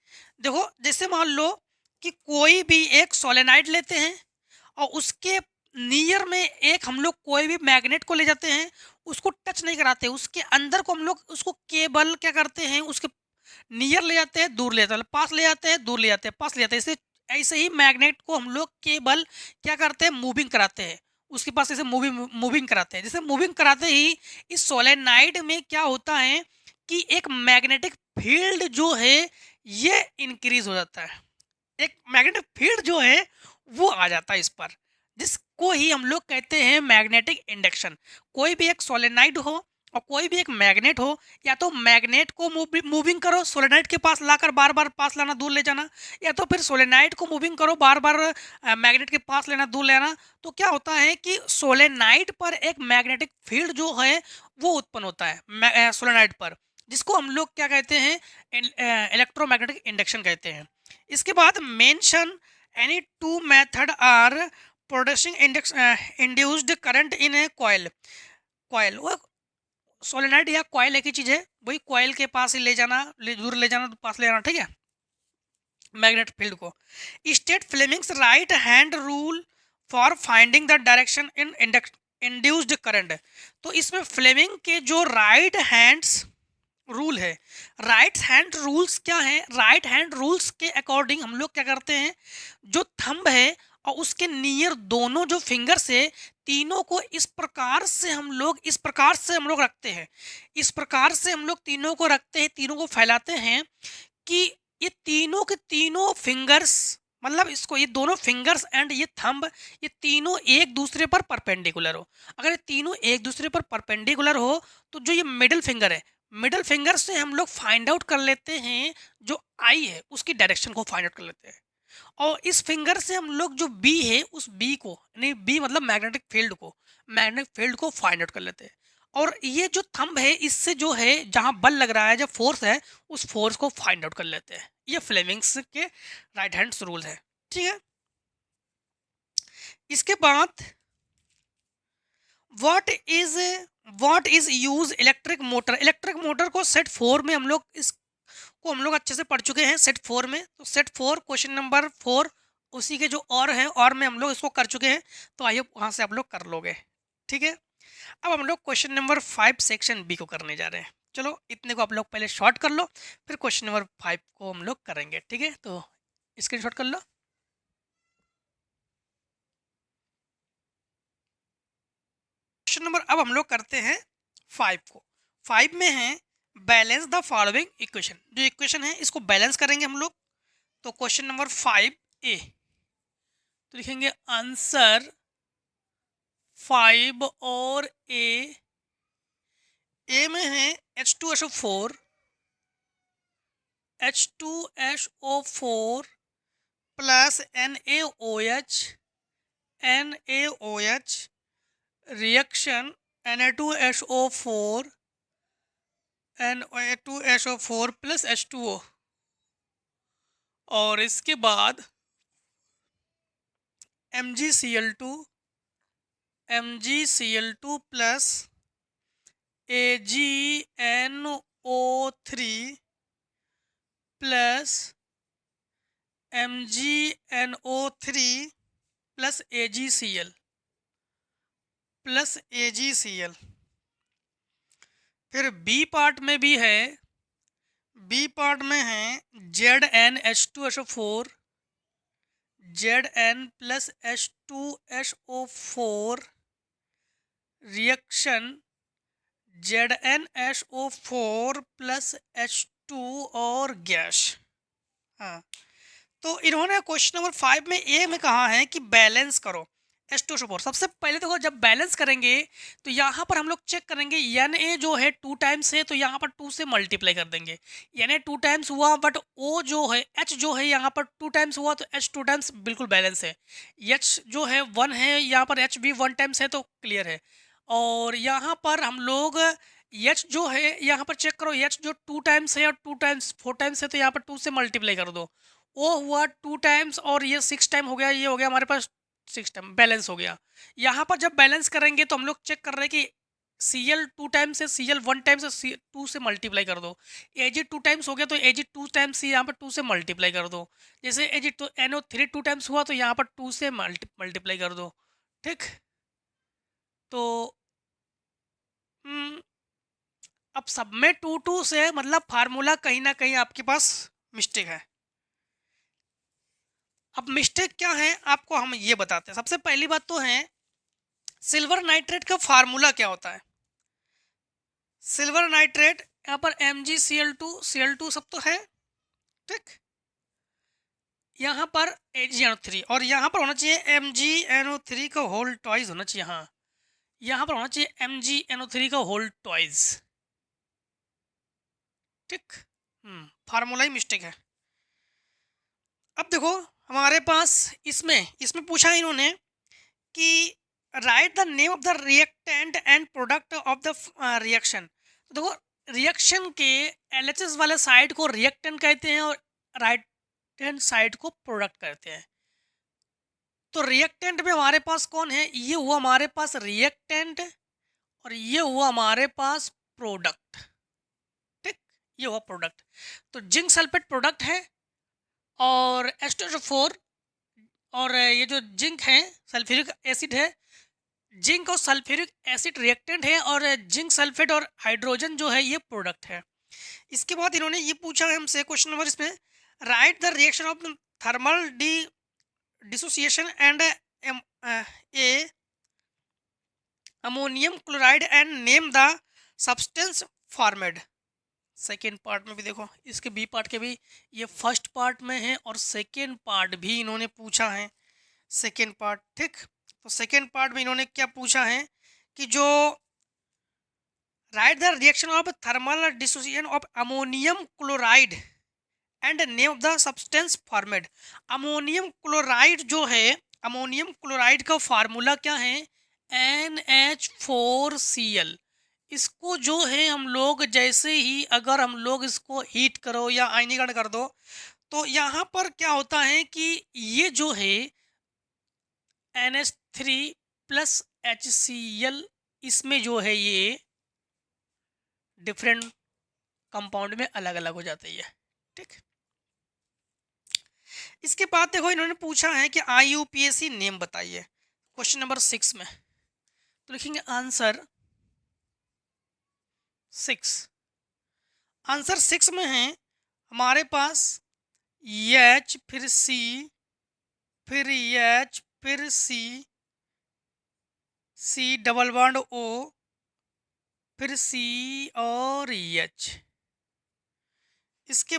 देखो, जैसे मान लो कि कोई भी एक सोलेनाइड लेते हैं और उसके नियर में एक हम लोग कोई भी मैग्नेट को ले जाते हैं, उसको टच नहीं कराते, उसके अंदर को हम लोग उसको केबल क्या करते हैं, उसके नियर ले जाते हैं, दूर ले जाते हैं, पास ले जाते हैं, दूर ले जाते हैं, पास ले जाते हैं। ऐसे ही मैग्नेट को हम लोग केबल क्या करते हैं, मूविंग कराते हैं, उसके पास ऐसे मूविंग कराते हैं। जैसे मूविंग कराते ही इस सोलेनाइड में क्या होता है कि एक मैग्नेटिक फील्ड जो है ये इंक्रीज हो जाता है, एक मैग्नेटिक फील्ड जो है वो आ जाता है इस पर, जिसको ही हम लोग कहते हैं मैग्नेटिक इंडक्शन। कोई भी एक सोलेनाइड हो और कोई भी एक मैग्नेट हो, या तो मैग्नेट को मूविंग करो, सोलेनाइड के पास लाकर बार बार पास लाना, दूर ले जाना, या तो फिर सोलेनाइड को मूविंग करो, बार बार मैग्नेट के पास लेना, दूर लेना। तो क्या होता है कि सोलेनाइड पर एक मैग्नेटिक फील्ड जो है वो उत्पन्न होता है सोलेनाइड पर, जिसको हम लोग क्या कहते हैं, इलेक्ट्रोमैग्नेटिक इंडक्शन कहते हैं। इसके बाद mention any two method are producing induced current in a coil. Coil वो सोलेनाइड या कॉइल एक ही चीज है, वही कॉइल के पास ही ले जाना, दूर ले जाना, पास ले जाना। ठीक है, मैग्नेट फील्ड को। State Fleming's right hand rule for finding the direction in induced current. तो इसमें फ्लेमिंग के जो राइट हैंड्स रूल है, राइट हैंड रूल्स क्या है, राइट हैंड रूल्स के अकॉर्डिंग हम लोग क्या करते हैं, जो थंब है और उसके नियर दोनों जो फिंगर्स है, तीनों को इस प्रकार से हम लोग रखते हैं, इस प्रकार से हम लोग तीनों को रखते हैं, तीनों को फैलाते हैं कि ये तीनों के तीनों फिंगर्स, मतलब इसको ये दोनों फिंगर्स एंड ये थंब, ये तीनों एक दूसरे पर परपेंडिकुलर हो। अगर ये तीनों एक दूसरे पर परपेंडिकुलर हो तो जो ये मिडिल फिंगर है, मिडिल फिंगर से हम लोग फाइंड आउट कर लेते हैं जो आई है उसकी डायरेक्शन को फाइंड आउट कर लेते हैं, और इस फिंगर से हम लोग जो बी है उस बी को, यानी बी मतलब मैग्नेटिक फील्ड को फाइंड आउट कर लेते हैं। और ये जो थंब है, इससे जो है जहां बल लग रहा है, जो फोर्स है, उस फोर्स को फाइंड आउट कर लेते हैं। ये फ्लेमिंग्स के राइट हैंड रूल है। ठीक है, इसके बाद what is use electric motor. Electric motor को सेट 4 में हम लोग इसको हम लोग अच्छे से पढ़ चुके हैं, सेट 4 में। तो सेट 4 क्वेश्चन नंबर 4 उसी के जो और है, और में हम लोग इसको कर चुके हैं, तो आई होप वहां से आप लोग कर लोगे। ठीक है, अब हम लोग क्वेश्चन नंबर 5 सेक्शन बी को करने जा रहे हैं। चलो इतने को आप लोग पहले शॉर्ट कर लो, फिर क्वेश्चन नंबर 5 को हम लोग करेंगे। ठीक है, तो स्क्रीनशॉट कर लो। क्वेश्चन नंबर अब हम लोग करते हैं 5 को। 5 में है बैलेंस द फॉलोइंग इक्वेशन। जो इक्वेशन है इसको बैलेंस करेंगे हम लोग। तो क्वेश्चन नंबर 5 ए, तो लिखेंगे आंसर 5 और ए में है H2SO4 plus NaOH reaction Na2SO4 plus H2O, और इसके बाद MgCl2 plus AgNO3 plus MgNO3 plus AgCl। फिर बी पार्ट में भी है, बी पार्ट में है ZnH2SO4 Zn plus H2SO4 reaction ZnSO4 plus H2 और गैस। हाँ, तो इन्होंने क्वेश्चन नंबर 5 में ए में कहा है कि बैलेंस करो H2SO4। सबसे पहले देखो जब बैलेंस करेंगे तो यहाँ पर हम लोग चेक करेंगे Na जो है 2 टाइम्स है तो यहाँ पर 2 से मल्टीप्लाई कर देंगे। Na 2 टाइम्स हुआ बट O जो है H जो है यहाँ पर 2 टाइम्स हुआ तो H 2 टाइम्स बिल्कुल बैलेंस है। H जो है 1 है यहाँ पर H भी 1 टाइम्स है तो क्लियर है। और यहाँ पर हम लोग H जो है यहाँ पर चेक करो, H जो 2 टाइम्स है और 2 टाइम्स 4 टाइम्स है तो यहाँ पर 2 से मल्टीप्लाई कर दो। O हुआ 2 टाइम्स और ये 6 टाइम हो गया, ये हो गया हमारे पास 6 टाइम, बैलेंस हो गया। यहाँ पर जब बैलेंस करेंगे तो हम लोग चेक कर रहे हैं कि Cl 2 टाइम्स है, Cl 1 टाइम्स है, 2 से मल्टीप्लाई कर दो। Ag 2 टाइम्स हो गया तो Ag 2 टाइम्स यहाँ पर 2 से मल्टीप्लाई कर दो। जैसे Ag तो NO3 2 टाइम्स हुआ तो यहाँ पर 2 से मल्टीप्लाई कर दो। ठीक, तो अब सब में 2 2 से मतलब फार्मूला कहीं ना कहीं आपके पास मिस्टेक है। अब मिस्टेक क्या है आपको हम ये बताते हैं। सबसे पहली बात तो है सिल्वर नाइट्रेट का फार्मूला क्या होता है। सिल्वर नाइट्रेट यहाँ पर MgCl2 सब तो है, ठीक, यहाँ पर AgNO3 और यहाँ पर होना चाहिए MgNO3 का होल ट्वाइस होना चाहिए। यहाँ पर होना चाहिए MgNO3 का होल ट्वाइस। ठीक, फार्मूला ही मिस्टेक है। अब देखो हमारे पास इसमें पूछा इन्होंने कि right the name of the reactant and product of the reaction. तो देखो रिएक्शन के LHS वाले साइड को रिएक्टेंट कहते हैं और राइट हैंड साइड को प्रोडक्ट कहते हैं। तो रिएक्टेंट में हमारे पास कौन है, ये हुआ हमारे पास रिएक्टेंट और ये हुआ हमारे पास प्रोडक्ट। ठीक, ये हुआ प्रोडक्ट। तो जिंक सल्फेट प्रोडक्ट है और H2SO4 और ये जो जिंक है सल्फ्यूरिक एसिड है, जिंक और सल्फ्यूरिक एसिड रिएक्टेंट है और जिंक सल्फेट और हाइड्रोजन जो है ये प्रोडक्ट है। इसके बाद इन्होंने ये पूछा है हमसे क्वेश्चन नंबर इसमें, right the reaction of thermal dissociation and A ammonium chloride and name the substance formed. Second part में भी देखो, इसके बी पार्ट के भी ये फर्स्ट पार्ट में है और सेकेंड पार्ट भी इन्होंने पूछा है, सेकेंड पार्ट। ठीक, तो सेकेंड पार्ट में इन्होंने क्या पूछा है कि जो right the reaction of thermal dissociation of ammonium chloride and name of the substance formed. Ammonium chloride जो है, अमोनियम क्लोराइड का फार्मूला क्या है, NH4Cl। इसको जो है हम लोग जैसे ही अगर हम लोग इसको हीट करो या आयनीकरण कर दो तो यहाँ पर क्या होता है कि ये जो है NH3 प्लस HCl इसमें जो है ये डिफरेंट कंपाउंड में अलग अलग हो जाती है। ठीक, इसके बाद देखो इन्होंने पूछा है कि IUPAC नेम बताइए क्वेश्चन नंबर 6 में। तो लिखेंगे आंसर 6। आंसर 6 में है हमारे पास H फिर C फिर H फिर C डबल बॉन्ड O फिर C और H। इसके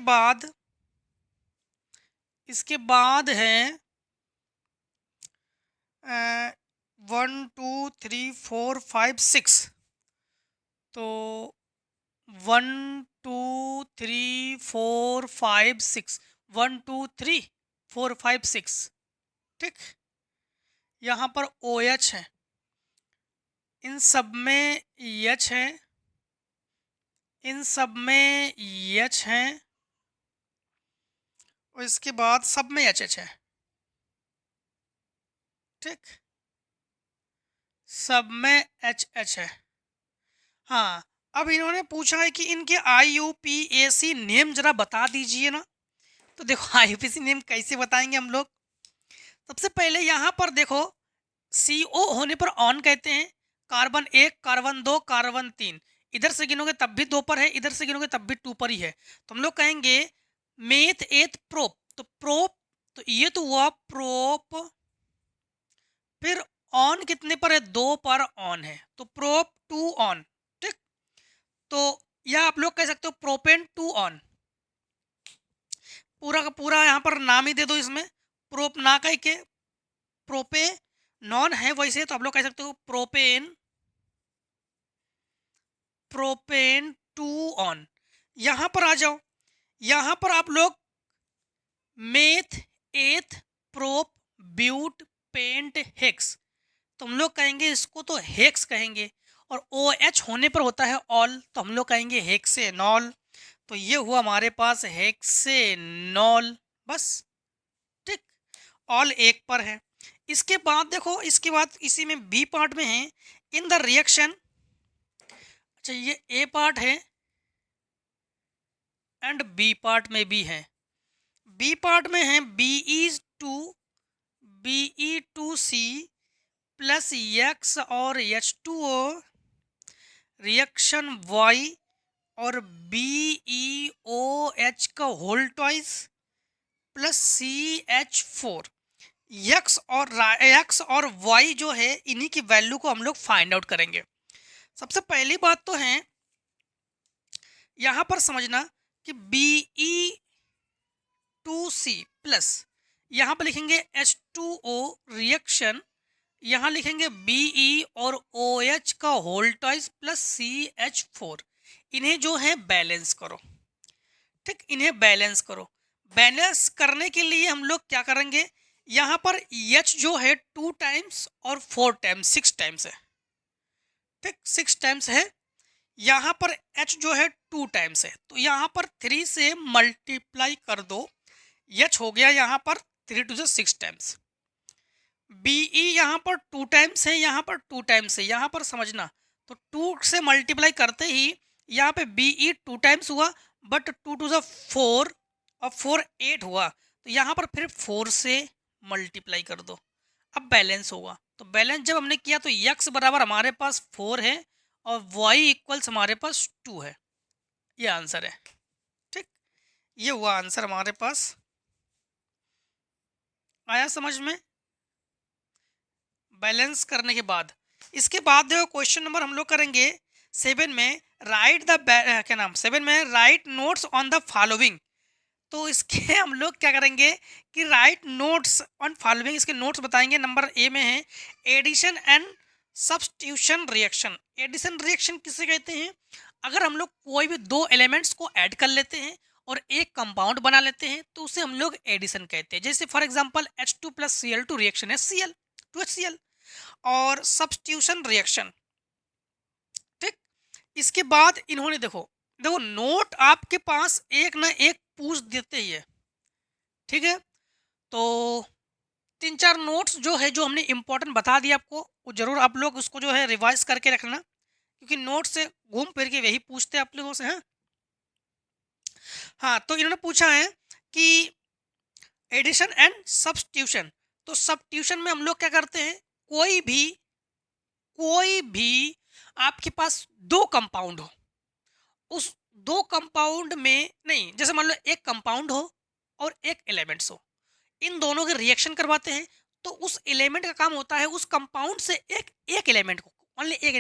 बाद है 1 2 3 4 5 6। तो 1 2 3 4 5 6 1 2 3 4 5 6। ठीक, यहाँ पर OH है, इन सब में H है, इन सब में H है और इसके बाद सब में HH है। ठीक, सब में HH है। हाँ, अब इन्होंने पूछा है कि इनके IUPAC नेम जरा बता दीजिए ना। तो देखो IUPAC नेम कैसे बताएंगे हम लोग। सबसे पहले यहाँ पर देखो CO होने पर ऑन कहते हैं, कार्बन 1 कार्बन 2 कार्बन 3, इधर से गिनोगे तब भी 2 पर है, इधर से गिनोगे तब भी 2 पर ही है। तो हम लोग कहेंगे मेथ एथ प्रोप। तो प्रोप तो ये तो हुआ प्रोप, फिर ऑन कितने पर है, 2 पर ऑन है तो प्रोप 2 ऑन। ठीक, तो या आप लोग कह सकते हो प्रोपेन 2 ऑन। पूरा का पूरा यहाँ पर नाम ही दे दो इसमें, प्रोप ना कह के प्रोपे नॉन है वैसे तो आप लोग कह सकते हो प्रोपेन, प्रोपेन टू ऑन। यहां पर आ जाओ, यहां पर आप लोग मेथ, एथ, प्रोप, ब्यूट, पेंट, हेक्स, तो हम लोग कहेंगे इसको तो हेक्स कहेंगे। और ओ एच होने पर होता है ऑल, तो हम लोग कहेंगे हेक्सेनॉल। तो ये हुआ हमारे पास हेक्सेनॉल, बस। ठीक, ऑल एक पर है। इसके बाद देखो, इसके बाद इसी में बी पार्ट में है, इन द रिएक्शन। अच्छा, ये ए पार्ट है एंड बी पार्ट में भी है। बी पार्ट में है Be2C प्लस एक्स और H2O, रिएक्शन Y और BeOH का whole twice plus CH4। X और Y जो है, इन्हीं की वैल्यू को हम लोग फाइंड आउट करेंगे। सबसे पहली बात तो है यहां पर समझना कि Be2C प्लस, यहां पर लिखेंगे H2O रिएक्शन, यहां लिखेंगे Be और OH का होल ट्वाइस प्लस CH4। इन्हें जो है बैलेंस करो। ठीक, इन्हें बैलेंस करो। बैलेंस करने के लिए हम लोग क्या करेंगे, यहां पर H जो है 2 टाइम्स और 4 टाइम्स, 6 टाइम्स है। ठीक, 6 टाइम्स है। यहां पर H जो है 2 टाइम्स है, तो यहां पर 3 से मल्टीप्लाई कर दो। H हो गया यहां पर 3 टू 6 टाइम्स। Be यहाँ पर 2 टाइम्स है, यहाँ पर 2 टाइम्स है, यहाँ पर समझना। तो 2 से मल्टीप्लाई करते ही यहाँ पे Be 2 टाइम्स हुआ, बट 2 टू 4 और 4 8 हुआ, तो यहाँ पर फिर 4 से मल्टीप्लाई कर दो। अब बैलेंस होगा। तो बैलेंस जब हमने किया तो x बराबर हमारे पास 4 है और y इक्वल्स हमारे पास 2 है। ये आंसर है। ठीक, ये हुआ आंसर हमारे पास। आया समझ में? बैलेंस करने के बाद, इसके बाद देखो क्वेश्चन नंबर हम लोग करेंगे 7 में, राइट द क्या नाम 7 में, write notes on the following. तो इसके हम लोग क्या करेंगे कि राइट नोट्स ऑन फॉलोइंग, इसके नोट्स बताएंगे। नंबर ए में है addition and substitution reaction. Addition reaction किसे कहते हैं? अगर हम लोग कोई भी दो एलिमेंट्स को ऐड कर लेते हैं और एक कंपाउंड बना लेते हैं तो उसे हम लोग एडिशन कहते हैं। जैसे for example H2 plus Cl2 reaction है Cl टू HCl। और सब्स्टिट्यूशन रिएक्शन। ठीक, इसके बाद इन्होंने देखो देखो नोट आपके पास एक ना एक पूछ देते ही है। ठीक है, तो 3-4 नोट्स जो है, जो हमने इंपॉर्टेंट बता दिया आपको, वो जरूर आप लोग उसको जो है रिवाइज करके रखना, क्योंकि नोट से घूम फिर के वही पूछते हैं आप लोगों से। हाँ, तो इन्होंने पूछा है कि एडिशन एंड सब्स्टिट्यूशन। तो सब्स्टिट्यूशन में हम लोग क्या करते हैं, कोई भी आपके पास दो कंपाउंड हो, उस दो कंपाउंड में नहीं, जैसे मान लो एक कंपाउंड हो और एक एलिमेंट्स हो, इन दोनों के रिएक्शन करवाते हैं, तो उस एलिमेंट का काम होता है उस कंपाउंड से एक एक एलिमेंट को, ओनली एक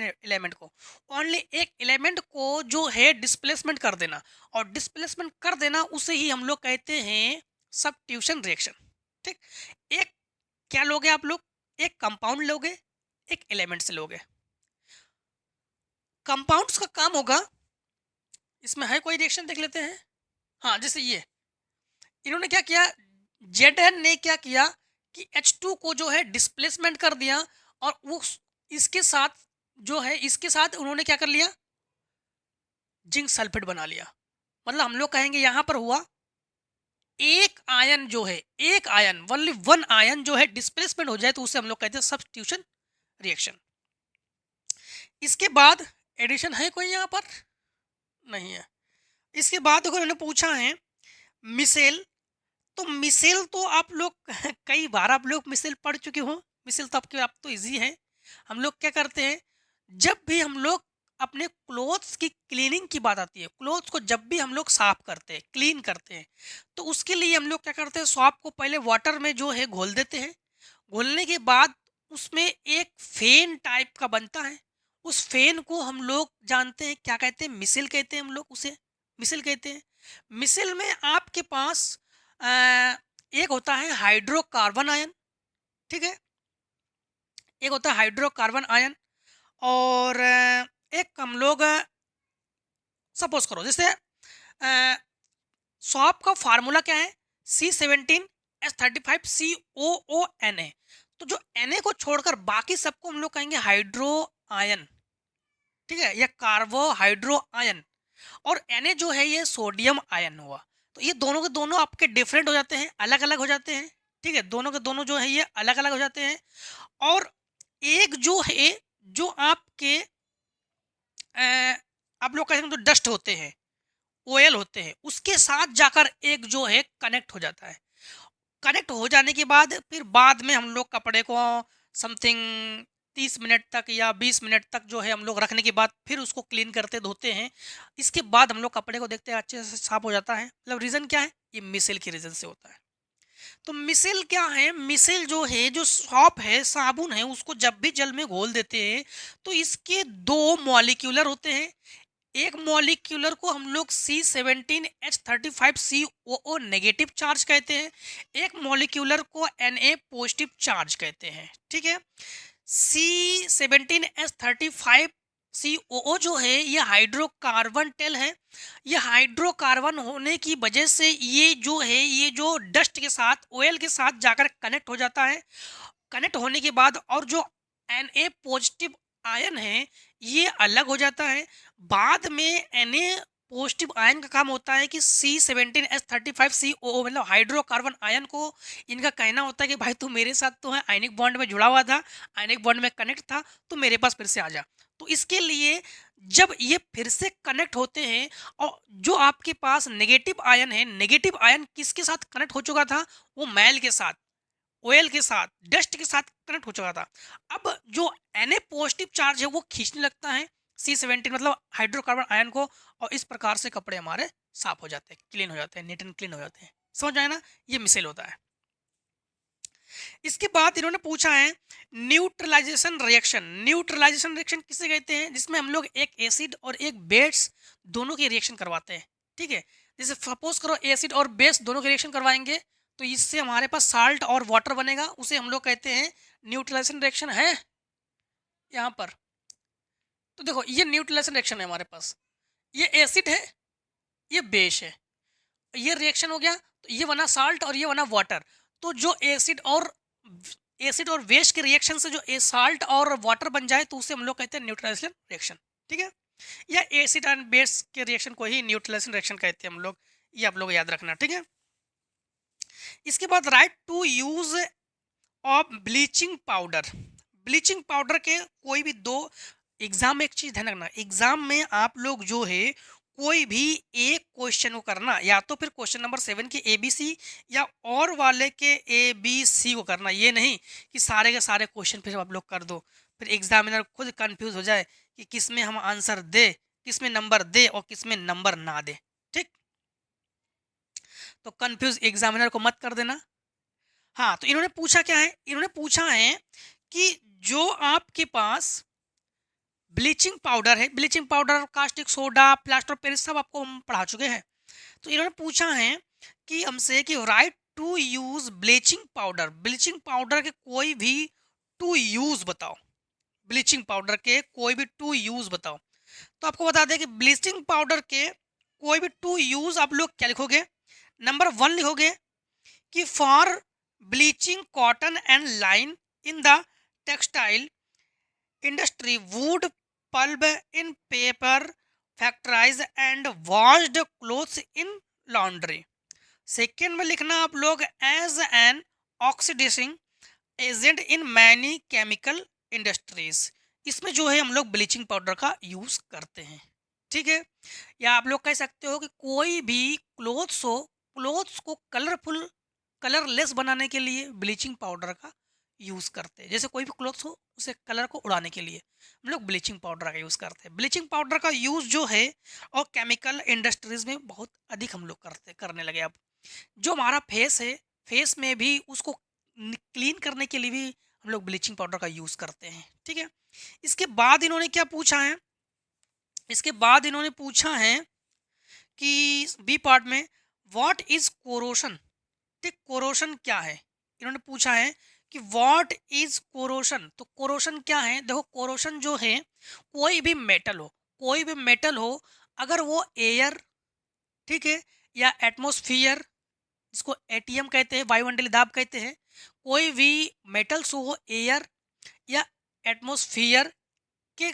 एलिमेंट को जो है डिस्प्लेसमेंट कर देना, और डिस्प्लेसमेंट कर देना उसे ही हम लोग कहते हैं सब्स्टिट्यूशन रिएक्शन। ठीक, एक क्या लोगे आप लोग, एक कंपाउंड लोगे, एक एलिमेंट से लोगे। कंपाउंड्स का काम होगा, इसमें है कोई रिएक्शन देख लेते हैं। हाँ, जैसे ये इन्होंने क्या किया, Zn ने क्या किया कि H2 को जो है डिस्प्लेसमेंट कर दिया, और वो इसके साथ जो है, इसके साथ उन्होंने क्या कर लिया, जिंक सल्फेट बना लिया। मतलब हम लोग कहेंगे यहां पर हुआ एक आयन जो है, एक आयन ओनली वन आयन जो है डिस्प्लेसमेंट हो जाए, तो उसे हम लोग कहते हैं सब्स्टिट्यूशन रिएक्शन। इसके बाद एडिशन है कोई यहाँ पर नहीं है। इसके बाद देखो इन्होंने पूछा है मिसेल। तो मिसेल तो आप लोग कई बार आप लोग मिसेल पढ़ चुके हो। मिसेल तो आपके आप तो इजी है। हम लोग क्या करते हैं, जब भी हम लोग अपने क्लोथ्स की क्लीनिंग की बात आती है, क्लोथ्स को जब भी हम लोग साफ करते हैं, क्लीन करते हैं, तो उसके लिए हम लोग क्या करते हैं, सॉप को पहले वाटर में जो है घोल देते हैं। घोलने के बाद उसमें एक फेन टाइप का बनता है, उस फेन को हम लोग जानते हैं क्या कहते हैं, मिसेल कहते हैं। हम लोग उसे मिसेल कहते हैं। मिसेल में आपके पास एक होता है हाइड्रोकार्बन आयन। ठीक है, एक होता है हाइड्रोकार्बन आयन, और एक हम लोग सपोज करो जैसे सॉप का फार्मूला क्या है, C17H35COONA। तो जो Na को छोड़कर बाकी सबको हम लोग कहेंगे हाइड्रो आयन, ठीक है, या कार्बोहाइड्रो आयन। और Na जो है ये सोडियम आयन हुआ। तो ये दोनों के दोनों आपके डिफरेंट हो जाते हैं, अलग अलग हो जाते हैं, ठीक है, दोनों के दोनों जो है ये अलग अलग हो जाते हैं। और एक जो है जो आपके आप लोग कहेंगे तो डस्ट होते हैं, ऑयल होते हैं, उसके साथ जाकर एक जो है कनेक्ट हो जाता है। कनेक्ट हो जाने के बाद फिर बाद में हम लोग कपड़े को समथिंग 30 मिनट तक या 20 मिनट तक जो है हम लोग रखने के बाद फिर उसको क्लीन करते धोते हैं। इसके बाद हम लोग कपड़े को देखते हैं अच्छे से साफ हो जाता है। मतलब रीज़न क्या है, ये मिसेल की रीज़न से होता है। तो मिसेल क्या है, मिसेल जो है जो सॉप है, साबुन है, उसको जब भी जल में घोल देते हैं तो इसके दो मॉलिक्यूलर होते हैं। एक मॉलिक्यूलर को हम लोग C17H35COO नेगेटिव चार्ज कहते हैं, एक मॉलिक्यूलर को Na पॉजिटिव चार्ज कहते हैं, ठीक है। C17H35COO जो है ये हाइड्रोकार्बन टेल है। ये हाइड्रोकार्बन होने की वजह से ये जो है ये जो डस्ट के साथ, ऑयल के साथ जाकर कनेक्ट हो जाता है। कनेक्ट होने के बाद और जो Na पॉजिटिव आयन है ये अलग हो जाता है। बाद में Na पॉजिटिव आयन का काम होता है कि C17H35COO मतलब हाइड्रोकार्बन आयन को इनका कहना होता है कि भाई तू मेरे साथ तो है, आयनिक बॉन्ड में जुड़ा हुआ था, आयनिक बॉन्ड में कनेक्ट था, तो मेरे पास फिर से आ जा। तो इसके लिए जब ये फिर से कनेक्ट होते हैं और जो आपके पास नेगेटिव आयन है, नेगेटिव आयन किसके साथ कनेक्ट हो चुका था, वो मैल के साथ, ऑयल के साथ, डस्ट के साथ कनेक्ट हो चुका था। अब जो Na पॉजिटिव चार्ज है वो खींचने लगता है C17 मतलब हाइड्रोकार्बन आयन को, और इस प्रकार से कपड़े हमारे साफ हो जाते हैं, क्लीन हो जाते हैं, नीट एंड क्लीन हो जाते हैं। समझ आए ना, ये मिसेल होता है। इसके बाद इन्होंने पूछा है न्यूट्रलाइजेशन रिएक्शन। न्यूट्रलाइजेशन रिएक्शन किसे कहते हैं, जिसमें हम लोग एक एसिड और एक बेस दोनों के रिएक्शन करवाते हैं, ठीक है। जैसे सपोज करो एसिड और बेस दोनों के रिएक्शन करवाएंगे तो इससे हमारे पास साल्ट और वाटर बनेगा, उसे हम लोग कहते हैं न्यूट्रलाइजेशन रिएक्शन है यहाँ पर। तो देखो ये न्यूट्रलाइजेशन रिएक्शन है हमारे पास, ये एसिड है, ये बेस है, ये रिएक्शन हो गया तो ये बना साल्ट और ये बना वाटर। तो जो एसिड और बेस के रिएक्शन से जो साल्ट और वाटर बन जाए तो उसे हम लोग कहते हैं न्यूट्रलाइजेशन रिएक्शन, ठीक है। या एसिड एंड बेस के रिएक्शन को ही न्यूट्रलाइजेशन रिएक्शन कहते हैं हम लोग, ये आप लोग याद रखना, ठीक है। इसके बाद write two use of bleaching powder. Bleaching powder के कोई भी दो एग्जाम में एक चीज ध्यान रखना, एग्जाम में आप लोग जो है कोई भी एक क्वेश्चन को करना, या तो फिर क्वेश्चन नंबर 7 के ABC या और वाले के ABC को करना। ये नहीं कि सारे के सारे क्वेश्चन फिर आप लोग कर दो, फिर एग्जामिनर खुद कंफ्यूज हो जाए कि किस में हम आंसर दे, किस में नंबर दे और किस में नंबर ना दे, ठीक। तो कंफ्यूज एग्जामिनर को मत कर देना। हाँ, तो इन्होंने पूछा क्या है, इन्होंने पूछा है कि जो आपके पास ब्लीचिंग पाउडर है, bleaching powder, caustic soda, plaster of Paris सब आपको हम पढ़ा चुके हैं। तो इन्होंने पूछा है कि हमसे कि write two use bleaching powder. Bleaching powder के कोई भी 2 यूज बताओ, ब्लीचिंग पाउडर के कोई भी 2 यूज बताओ। तो आपको बता दें कि ब्लीचिंग पाउडर के कोई भी 2 यूज आप लोग क्या लिखोगे। नंबर 1 लिखोगे कि for bleaching cotton and linen in the textile industry, wood pulp in paper factories and washed clothes in laundry. Second में लिखना आप लोग as an oxidising agent in many chemical industries. इसमें जो है हम लोग ब्लीचिंग पाउडर का यूज करते हैं, ठीक है। या आप लोग कह सकते हो कि कोई भी क्लोथ्स हो, क्लोथ्स को कलरफुल, कलरलेस बनाने के लिए ब्लीचिंग पाउडर का यूज़ करते हैं। जैसे कोई भी क्लोथ्स हो उसे कलर को उड़ाने के लिए हम लोग ब्लीचिंग पाउडर का यूज़ करते हैं। ब्लीचिंग पाउडर का यूज़ जो है और केमिकल इंडस्ट्रीज़ में बहुत अधिक हम लोग करने लगे। अब जो हमारा फेस है, फेस में भी उसको क्लीन करने के लिए भी हम लोग ब्लीचिंग पाउडर का यूज़ करते हैं, ठीक है। इसके बाद इन्होंने क्या पूछा है, इसके बाद इन्होंने पूछा है कि बी पार्ट में व्हाट इज कोरोशन, ठीक, कोरोशन क्या है। इन्होंने पूछा है कि व्हाट इज कोरोशन। तो कोरोशन क्या है, देखो कोरोशन जो है कोई भी मेटल हो, कोई भी मेटल हो, अगर वो एयर, ठीक है, या एटमॉस्फियर, इसको एटीएम कहते हैं, वायुमंडलीय दाब कहते हैं, कोई भी मेटल्स हो एयर या एटमॉस्फियर के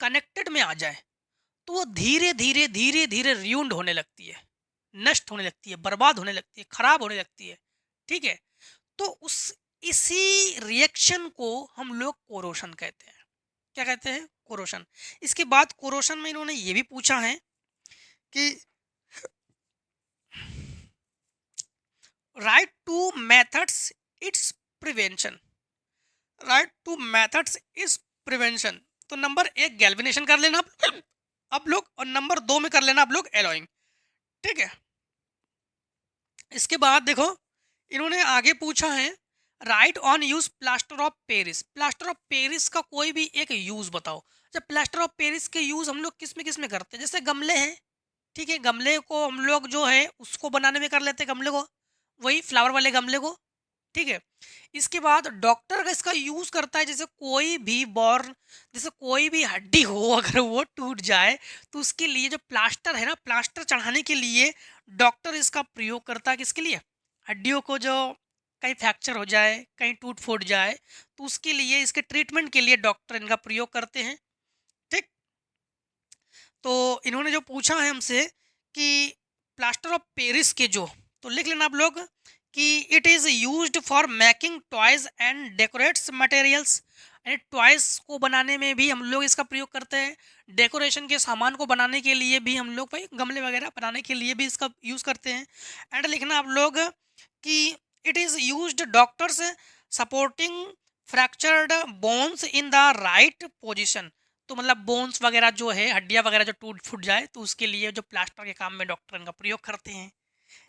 कनेक्टेड में आ जाए तो वो धीरे धीरे धीरे धीरे रियूंड होने लगती है, नष्ट होने लगती है, बर्बाद होने लगती है, खराब होने लगती है, ठीक है। तो उस इसी रिएक्शन को हम लोग कोरोशन कहते हैं। क्या कहते हैं? कोरोशन। इसके बाद कोरोशन में इन्होंने ये भी पूछा है कि write two methods it's prevention, right two methods is prevention. तो नंबर एक गैल्वेनेशन कर लेना आप लोग, और नंबर दो में कर लेना आप लोग एलॉइंग, ठीक है। इसके बाद देखो इन्होंने आगे पूछा है right on use plaster of Paris. Plaster of Paris का कोई भी एक यूज बताओ। जब प्लास्टर ऑफ पेरिस के यूज हम लोग किस में करते हैं, जैसे गमले हैं, ठीक है, गमले को हम लोग जो है उसको बनाने में कर लेते हैं, गमले को, वही फ्लावर वाले गमले को, ठीक है। इसके बाद डॉक्टर का इसका यूज करता है, जैसे कोई भी बॉर्न, जैसे कोई भी हड्डी हो अगर वो टूट जाए तो उसके लिए जो प्लास्टर है ना, प्लास्टर चढ़ाने के लिए डॉक्टर इसका प्रयोग करता है। किसके लिए? हड्डियों को जो कहीं फ्रैक्चर हो जाए, कहीं टूट फूट जाए, तो उसके लिए, इसके ट्रीटमेंट के लिए डॉक्टर इनका प्रयोग करते हैं, ठीक। तो इन्होंने जो पूछा है हमसे कि प्लास्टर ऑफ पेरिस के जो, तो लिख लेना आप लोग कि it is used for making toys and decorates materials. यानी टॉयज को बनाने में भी हम लोग इसका प्रयोग करते हैं, डेकोरेशन के सामान को बनाने के लिए भी हम लोग, भाई गमले वगैरह बनाने के लिए भी इसका यूज़ करते हैं। एंड लिखना आप लोग कि it is used doctors supporting fractured bones in the right position. तो मतलब बोन्स वगैरह जो है, हड्डियाँ वगैरह जो टूट फूट जाए, तो उसके लिए जो प्लास्टर के काम में डॉक्टर इनका प्रयोग करते हैं।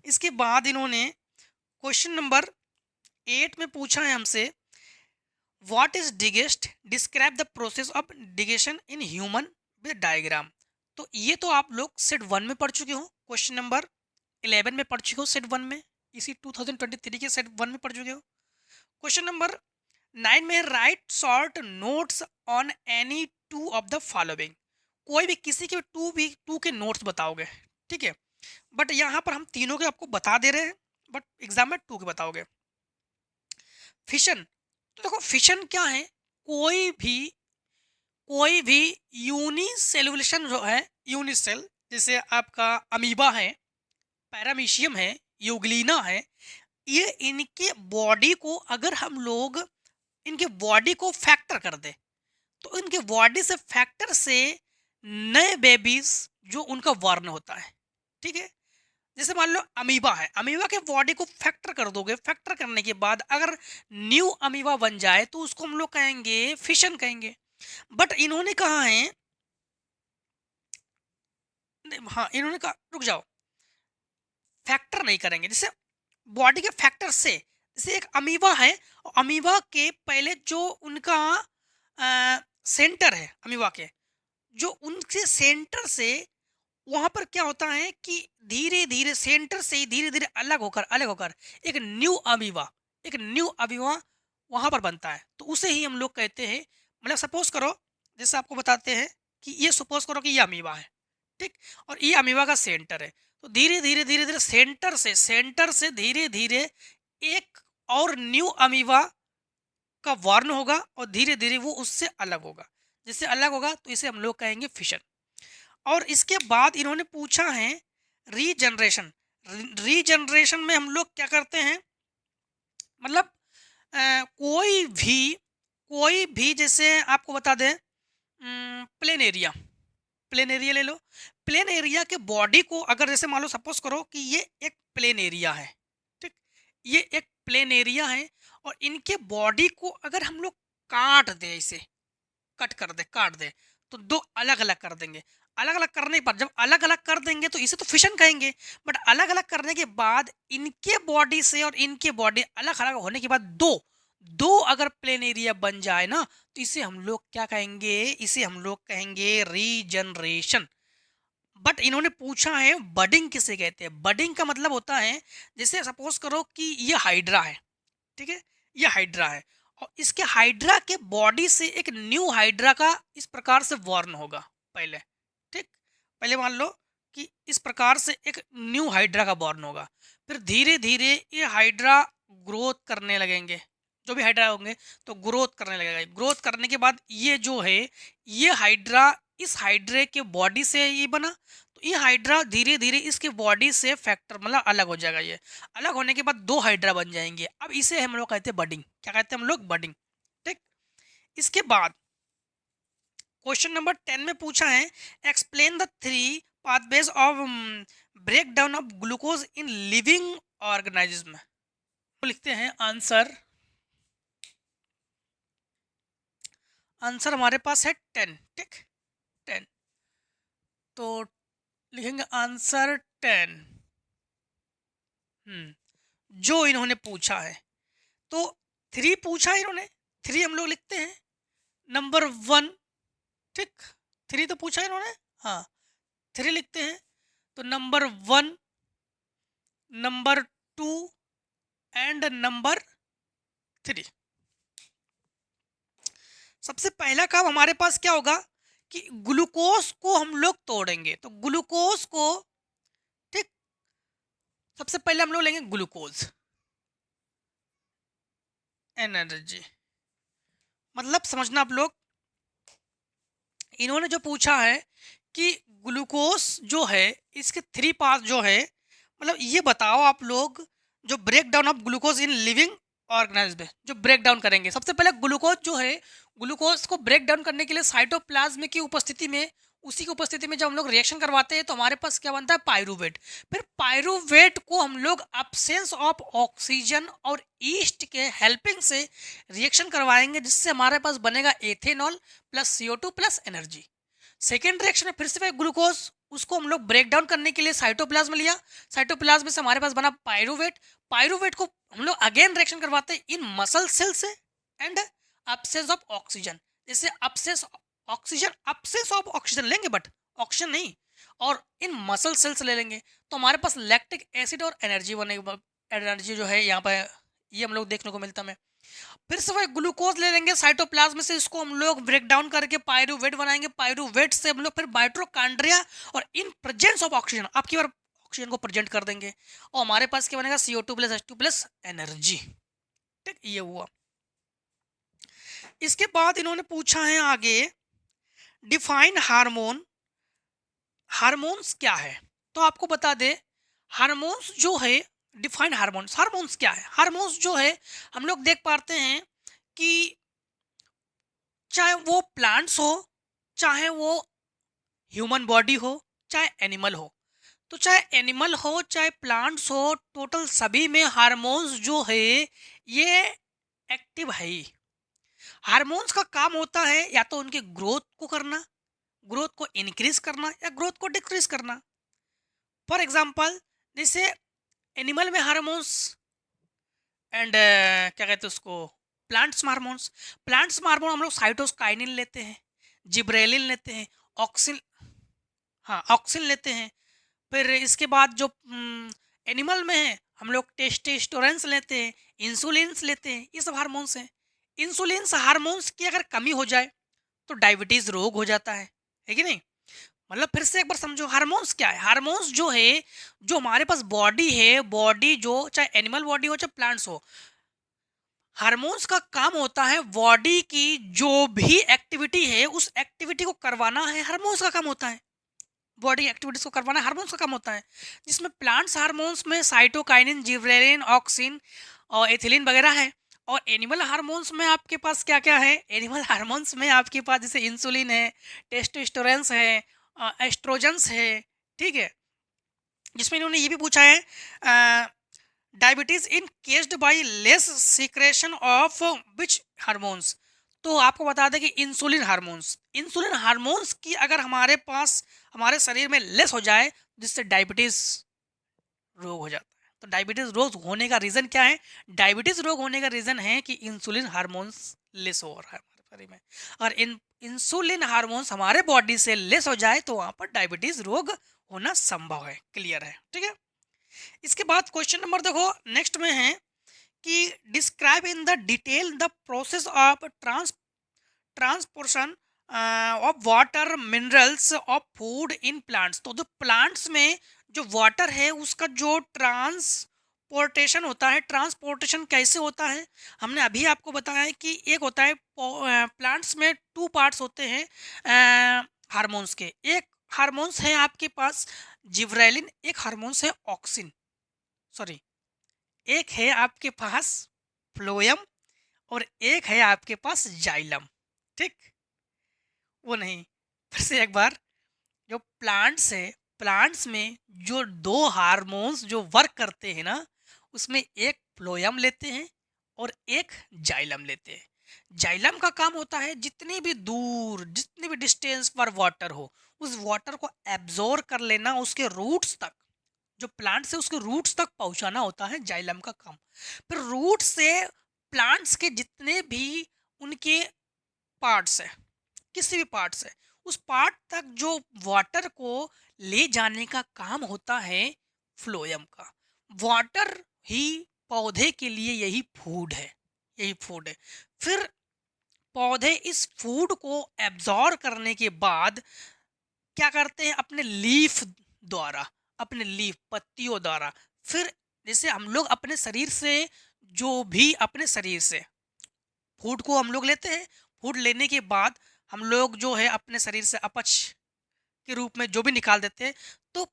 इसके बाद इन्होंने क्वेश्चन नंबर 8 में पूछा है हमसे what is digest, describe the process of digestion in human with diagram. तो ये तो आप लोग सेट 1 में पढ़ चुके हो, क्वेश्चन नंबर 11 में पढ़ चुके हो सेट 1 में, इसी 2023 के सेट 1 में पढ़ चुके हो। क्वेश्चन नंबर 9 में right short notes on any two of the following. कोई भी किसी के टू के नोट्स बताओगे, ठीक है, बट यहाँ पर हम तीनों के आपको बता दे रहे हैं, बट एग्जाम में 2 के बताओगे। फिशन, तो देखो फिशन क्या है, कोई भी यूनिसेलुलेशन जो है, यूनिसेल, जैसे आपका अमीबा है, पैरामीशियम है, यूग्लिना है, ये इनके बॉडी को अगर हम लोग इनके बॉडी को फैक्टर कर दे, तो इनके बॉडी से फैक्टर से नए बेबीज जो उनका वर्न होता है, ठीक है। जैसे मान लो अमीबा है, अमीबा के बॉडी को फैक्टर कर दोगे, फैक्टर करने के बाद अगर न्यू अमीबा बन जाए तो उसको हम लोग कहेंगे फिशन कहेंगे। बट इन्होंने कहा है, हाँ इन्होंने कहा, रुक जाओ, फैक्टर नहीं करेंगे, जैसे बॉडी के फैक्टर से, जैसे एक अमीबा है, अमीबा के पहले जो उनका सेंटर है, अमीबा के जो उनके सेंटर से वहां पर क्या होता है कि धीरे धीरे सेंटर से धीरे धीरे अलग होकर एक न्यू अमीबा वहां पर बनता है, तो उसे ही हम लोग कहते हैं, मतलब सपोज करो, जैसे आपको बताते हैं कि ये सपोज करो कि ये अमीबा है, ठीक, और ये अमीबा का सेंटर है, तो धीरे धीरे धीरे धीरे सेंटर से धीरे धीरे एक और न्यू अमीबा का वर्ण होगा और धीरे धीरे वो उससे अलग होगा, जिससे अलग होगा तो इसे हम लोग कहेंगे फिशन। और इसके बाद इन्होंने पूछा है रीजनरेशन। रीजनरेशन में हम लोग क्या करते हैं, मतलब कोई भी जैसे आपको बता दें, प्लेन एरिया ले लो, प्लेन एरिया के बॉडी को अगर जैसे मान लो सपोज करो कि ये एक प्लेन एरिया है, ठीक, ये एक प्लेन एरिया है, और इनके बॉडी को अगर हम लोग काट दे, इसे काट दे, तो दो अलग अलग कर देंगे। अलग अलग करने पर जब अलग अलग कर देंगे तो इसे तो फिशन कहेंगे, बट अलग अलग करने के बाद इनके बॉडी से और इनके बॉडी अलग अलग होने के बाद दो अगर प्लेन एरिया बन जाए ना, तो इसे हम लोग क्या कहेंगे, इसे हम लोग कहेंगे रीजनरेशन। बट इन्होंने पूछा है बडिंग किसे कहते हैं। बडिंग का मतलब होता है, जैसे सपोज करो कि ये हाइड्रा है, ठीक है, ये हाइड्रा है, और इसके हाइड्रा के बॉडी से एक न्यू हाइड्रा का इस प्रकार से वॉर्न होगा पहले। ठीक, पहले मान लो कि इस प्रकार से एक न्यू हाइड्रा का बॉर्न होगा, फिर धीरे धीरे ये हाइड्रा ग्रोथ करने लगेंगे, जो भी हाइड्रा होंगे तो ग्रोथ करने लगेगा। ग्रोथ करने के बाद ये जो है ये हाइड्रा इस हाइड्रे के बॉडी से ये बना, तो ये हाइड्रा धीरे धीरे इसके बॉडी से फैक्टर मतलब अलग हो जाएगा। ये अलग होने के बाद दो हाइड्रा बन जाएंगे। अब इसे हम लोग कहते हैं बडिंग। क्या कहते हैं हम लोग? बडिंग। ठीक, इसके बाद क्वेश्चन नंबर 10 में पूछा है explain the 3 pathways of break down of glucose in living organism. तो लिखते हैं आंसर। आंसर हमारे पास है 10। ठीक, 10 तो लिखेंगे आंसर 10। जो इन्होंने पूछा है, तो 3 पूछा है इन्होंने, 3 हम लोग लिखते हैं नंबर 1। ठीक, 3 तो पूछा है इन्होंने, हाँ 3 लिखते हैं। तो नंबर 1, नंबर 2 एंड नंबर 3। सबसे पहला काम हमारे पास क्या होगा कि ग्लूकोज को हम लोग तोड़ेंगे। तो ग्लूकोज को, ठीक, सबसे पहले हम लोग लेंगे ग्लूकोज एनर्जी। मतलब समझना आप लोग, इन्होंने जो पूछा है कि ग्लूकोज जो है इसके 3 पार्ट जो है, मतलब ये बताओ आप लोग जो break down of glucose in living organism जो ब्रेक डाउन करेंगे। सबसे पहले ग्लूकोज जो है, ग्लूकोज को ब्रेक डाउन करने के लिए साइटोप्लाज्म की उपस्थिति में, उसी की उपस्थिति में जब हम लोग रिएक्शन करवाते हैं तो हमारे पास क्या बनता है? पायरूवेट। फिर पायरूवेट को हम लोग अब्सेंस ऑफ ऑक्सीजन और ईस्ट के हेल्पिंग से रिएक्शन करवाएंगे, जिससे हमारे पास बनेगा ethanol plus CO2 plus energy. Second reaction में फिर से वही ग्लूकोज, उसको हम लोग ब्रेक डाउन करने के लिए साइटोप्लाज्म लिया, साइटोप्लाज्म से हमारे पास बना पायरूवेट। पायरूवेट को हम लोग अगेन रिएक्शन करवाते हैं इन मसल सेल से एंड अब्सेंस ऑफ ऑक्सीजन। जैसे absence oxygen, absence of oxygen लेंगे बट ऑक्सीजन नहीं, और इन मसल सेल्स ले लेंगे तो हमारे पास लैक्टिक एसिड और एनर्जी बनेगी। एनर्जी जो है यहाँ पर ये हम लोग देखने को मिलता है। फिर से वह ग्लूकोज ले लेंगे साइटोप्लाज्म से, इसको हम लोग ब्रेक डाउन करके पायरूवेट बनाएंगे। पायरूवेट से हम लोग फिर माइटोकॉन्ड्रिया और इन प्रेजेंस ऑफ ऑक्सीजन, आपकी बार ऑक्सीजन को प्रेजेंट कर देंगे और हमारे पास क्या बनेगा? CO2 plus H2 plus energy. ठीक, ये हुआ। इसके बाद इन्होंने पूछा है आगे डिफाइन हार्मोन। हार्मोन्स क्या है? तो आपको बता दे, हार्मोन्स जो है, डिफाइन हार्मोन्स, हार्मोन्स क्या है? हार्मोन्स जो है हम लोग देख पाते हैं कि चाहे वो प्लांट्स हो, चाहे वो ह्यूमन बॉडी हो, चाहे एनिमल हो, तो चाहे एनिमल हो चाहे प्लांट्स हो, टोटल सभी में हार्मोन्स जो है ये एक्टिव है ही। हार्मोन्स का काम होता है या तो उनके ग्रोथ को करना, ग्रोथ को इंक्रीज करना या ग्रोथ को डिक्रीज करना। फॉर एग्जांपल जैसे एनिमल में हार्मोन्स एंड क्या कहते हैं उसको, प्लांट्स में हार्मोन्स। प्लांट्स में हार्मोन हम लोग साइटोकाइनिन लेते हैं, जिब्रेलिन लेते हैं, ऑक्सिन, हाँ ऑक्सिन लेते हैं। फिर इसके बाद जो एनिमल में है हम लोग टेस्टोस्टेरोन्स लेते हैं, इंसुलिन्स लेते हैं, ये सब हार्मोन्स हैं। इंसुलिन्स हार्मोन्स की अगर कमी हो जाए तो डायबिटीज रोग हो जाता है कि नहीं? मतलब फिर से एक बार समझो, हार्मोन्स क्या है? हार्मोन्स जो है, जो हमारे पास बॉडी है, बॉडी जो चाहे एनिमल बॉडी हो चाहे प्लांट्स हो, हार्मोन्स का काम होता है बॉडी की जो भी एक्टिविटी है उस एक्टिविटी को करवाना है, हार्मोन्स का काम होता है। बॉडी एक्टिविटीज को करवाना हार्मोन्स का काम होता है, जिसमें प्लांट्स हार्मोन्स में साइटोकाइनिन, जिब्रेलिन, ऑक्सिन और एथिलीन वगैरह है। और एनिमल हार्मोन्स में आपके पास क्या क्या है? एनिमल हार्मोन्स में आपके पास जैसे इंसुलिन है, टेस्टोस्टेरोन्स है, एस्ट्रोजन्स है। ठीक है, जिसमें इन्होंने ये भी पूछा है diabetes is caused by less secretion of which hormones. तो आपको बता दें कि इंसुलिन हार्मोन्स, इंसुलिन हार्मोन्स की अगर हमारे पास हमारे शरीर में लेस हो जाए जिससे डायबिटीज रोग हो जाता है। तो डायबिटीज रोग होने का रीज़न क्या है? डायबिटीज रोग होने का रीज़न है कि इंसुलिन हार्मोन्स लेस हो रहा है हमारे शरीर में। और इंसुलिन हार्मोन्स हमारे बॉडी से लेस हो जाए तो वहाँ पर डायबिटीज रोग होना संभव है। क्लियर है? ठीक है। इसके बाद क्वेश्चन नंबर देखो नेक्स्ट में है कि describe in the detail the process of transportation of water minerals of food in plants. तो जो प्लांट्स में जो वाटर है उसका जो ट्रांसपोर्टेशन होता है, ट्रांसपोर्टेशन कैसे होता है, हमने अभी आपको बताया है कि एक होता है प्लांट्स में टू पार्ट्स होते हैं हार्मोन्स के। एक हार्मोन्स है आपके पास जिब्रेलिन, एक हार्मोन्स है ऑक्सिन, सॉरी, एक है आपके पास फ्लोएम और एक है आपके पास जाइलम। ठीक, वो नहीं, फिर से एक बार, जो प्लांट्स है, प्लांट्स में जो दो हार्मोन्स जो वर्क करते हैं ना, उसमें एक फ्लोएम लेते हैं और एक जाइलम लेते हैं। जाइलम का काम होता है जितनी भी दूर, जितनी भी डिस्टेंस पर वाटर हो, उस वाटर को एब्जॉर्ब कर लेना, उसके रूट्स तक, जो प्लांट से उसके रूट्स तक पहुंचाना होता है जाइलम का काम। फिर रूट से प्लांट्स के जितने भी उनके पार्ट्स है, किसी भी पार्ट से उस पार्ट तक जो वाटर को ले जाने का काम होता है फ्लोएम का। वाटर ही पौधे के लिए यही फूड है, यही फूड है। फिर पौधे इस फूड को एब्जॉर्ब करने के बाद क्या करते हैं, अपने लीफ द्वारा, अपने लीफ पत्तियों द्वारा, फिर जैसे हम लोग अपने शरीर से, जो भी अपने शरीर से फूड को हम लोग लेते हैं, फूड लेने के बाद हम लोग जो है अपने शरीर से अपच के रूप में जो भी निकाल देते हैं, तो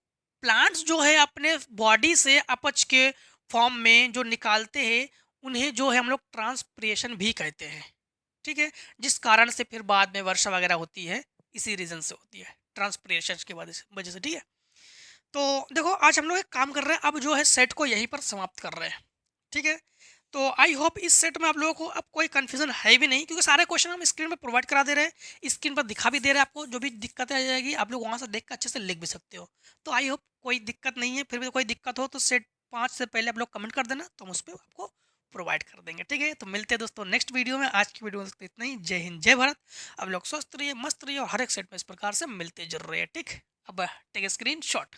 प्लांट्स जो है अपने बॉडी से अपच के फॉर्म में जो निकालते हैं, उन्हें जो है हम लोग ट्रांसपिरेशन भी कहते हैं। ठीक है, जिस कारण से फिर बाद में वर्षा वगैरह होती है, इसी रीजन से होती है, ट्रांसपिरेशन की वजह से। ठीक है, तो देखो आज हम लोग एक काम कर रहे हैं, अब जो है सेट को यहीं पर समाप्त कर रहे हैं। ठीक है, तो आई होप इस सेट में आप लोगों को अब कोई कंफ्यूजन है भी नहीं, क्योंकि सारे क्वेश्चन हम स्क्रीन पर प्रोवाइड करा दे रहे हैं, स्क्रीन पर दिखा भी दे रहे हैं आपको। जो भी दिक्कतें आ जाएगी आप लोग वहाँ से देख कर अच्छे से लिख भी सकते हो। तो आई होप कोई दिक्कत नहीं है। फिर भी कोई दिक्कत हो तो सेट 5 से पहले आप लोग कमेंट कर देना, तो हम उस पर आपको प्रोवाइड कर देंगे। ठीक है, तो मिलते हैं दोस्तों नेक्स्ट वीडियो में। आज की वीडियो में इतना ही। जय हिंद, जय भारत। अब लोग स्वस्थ रहिए, मस्त रहिए और हर एक सेट में इस प्रकार से मिलते जरूर रहिए। ठीक, अब टेक स्क्रीन शॉट।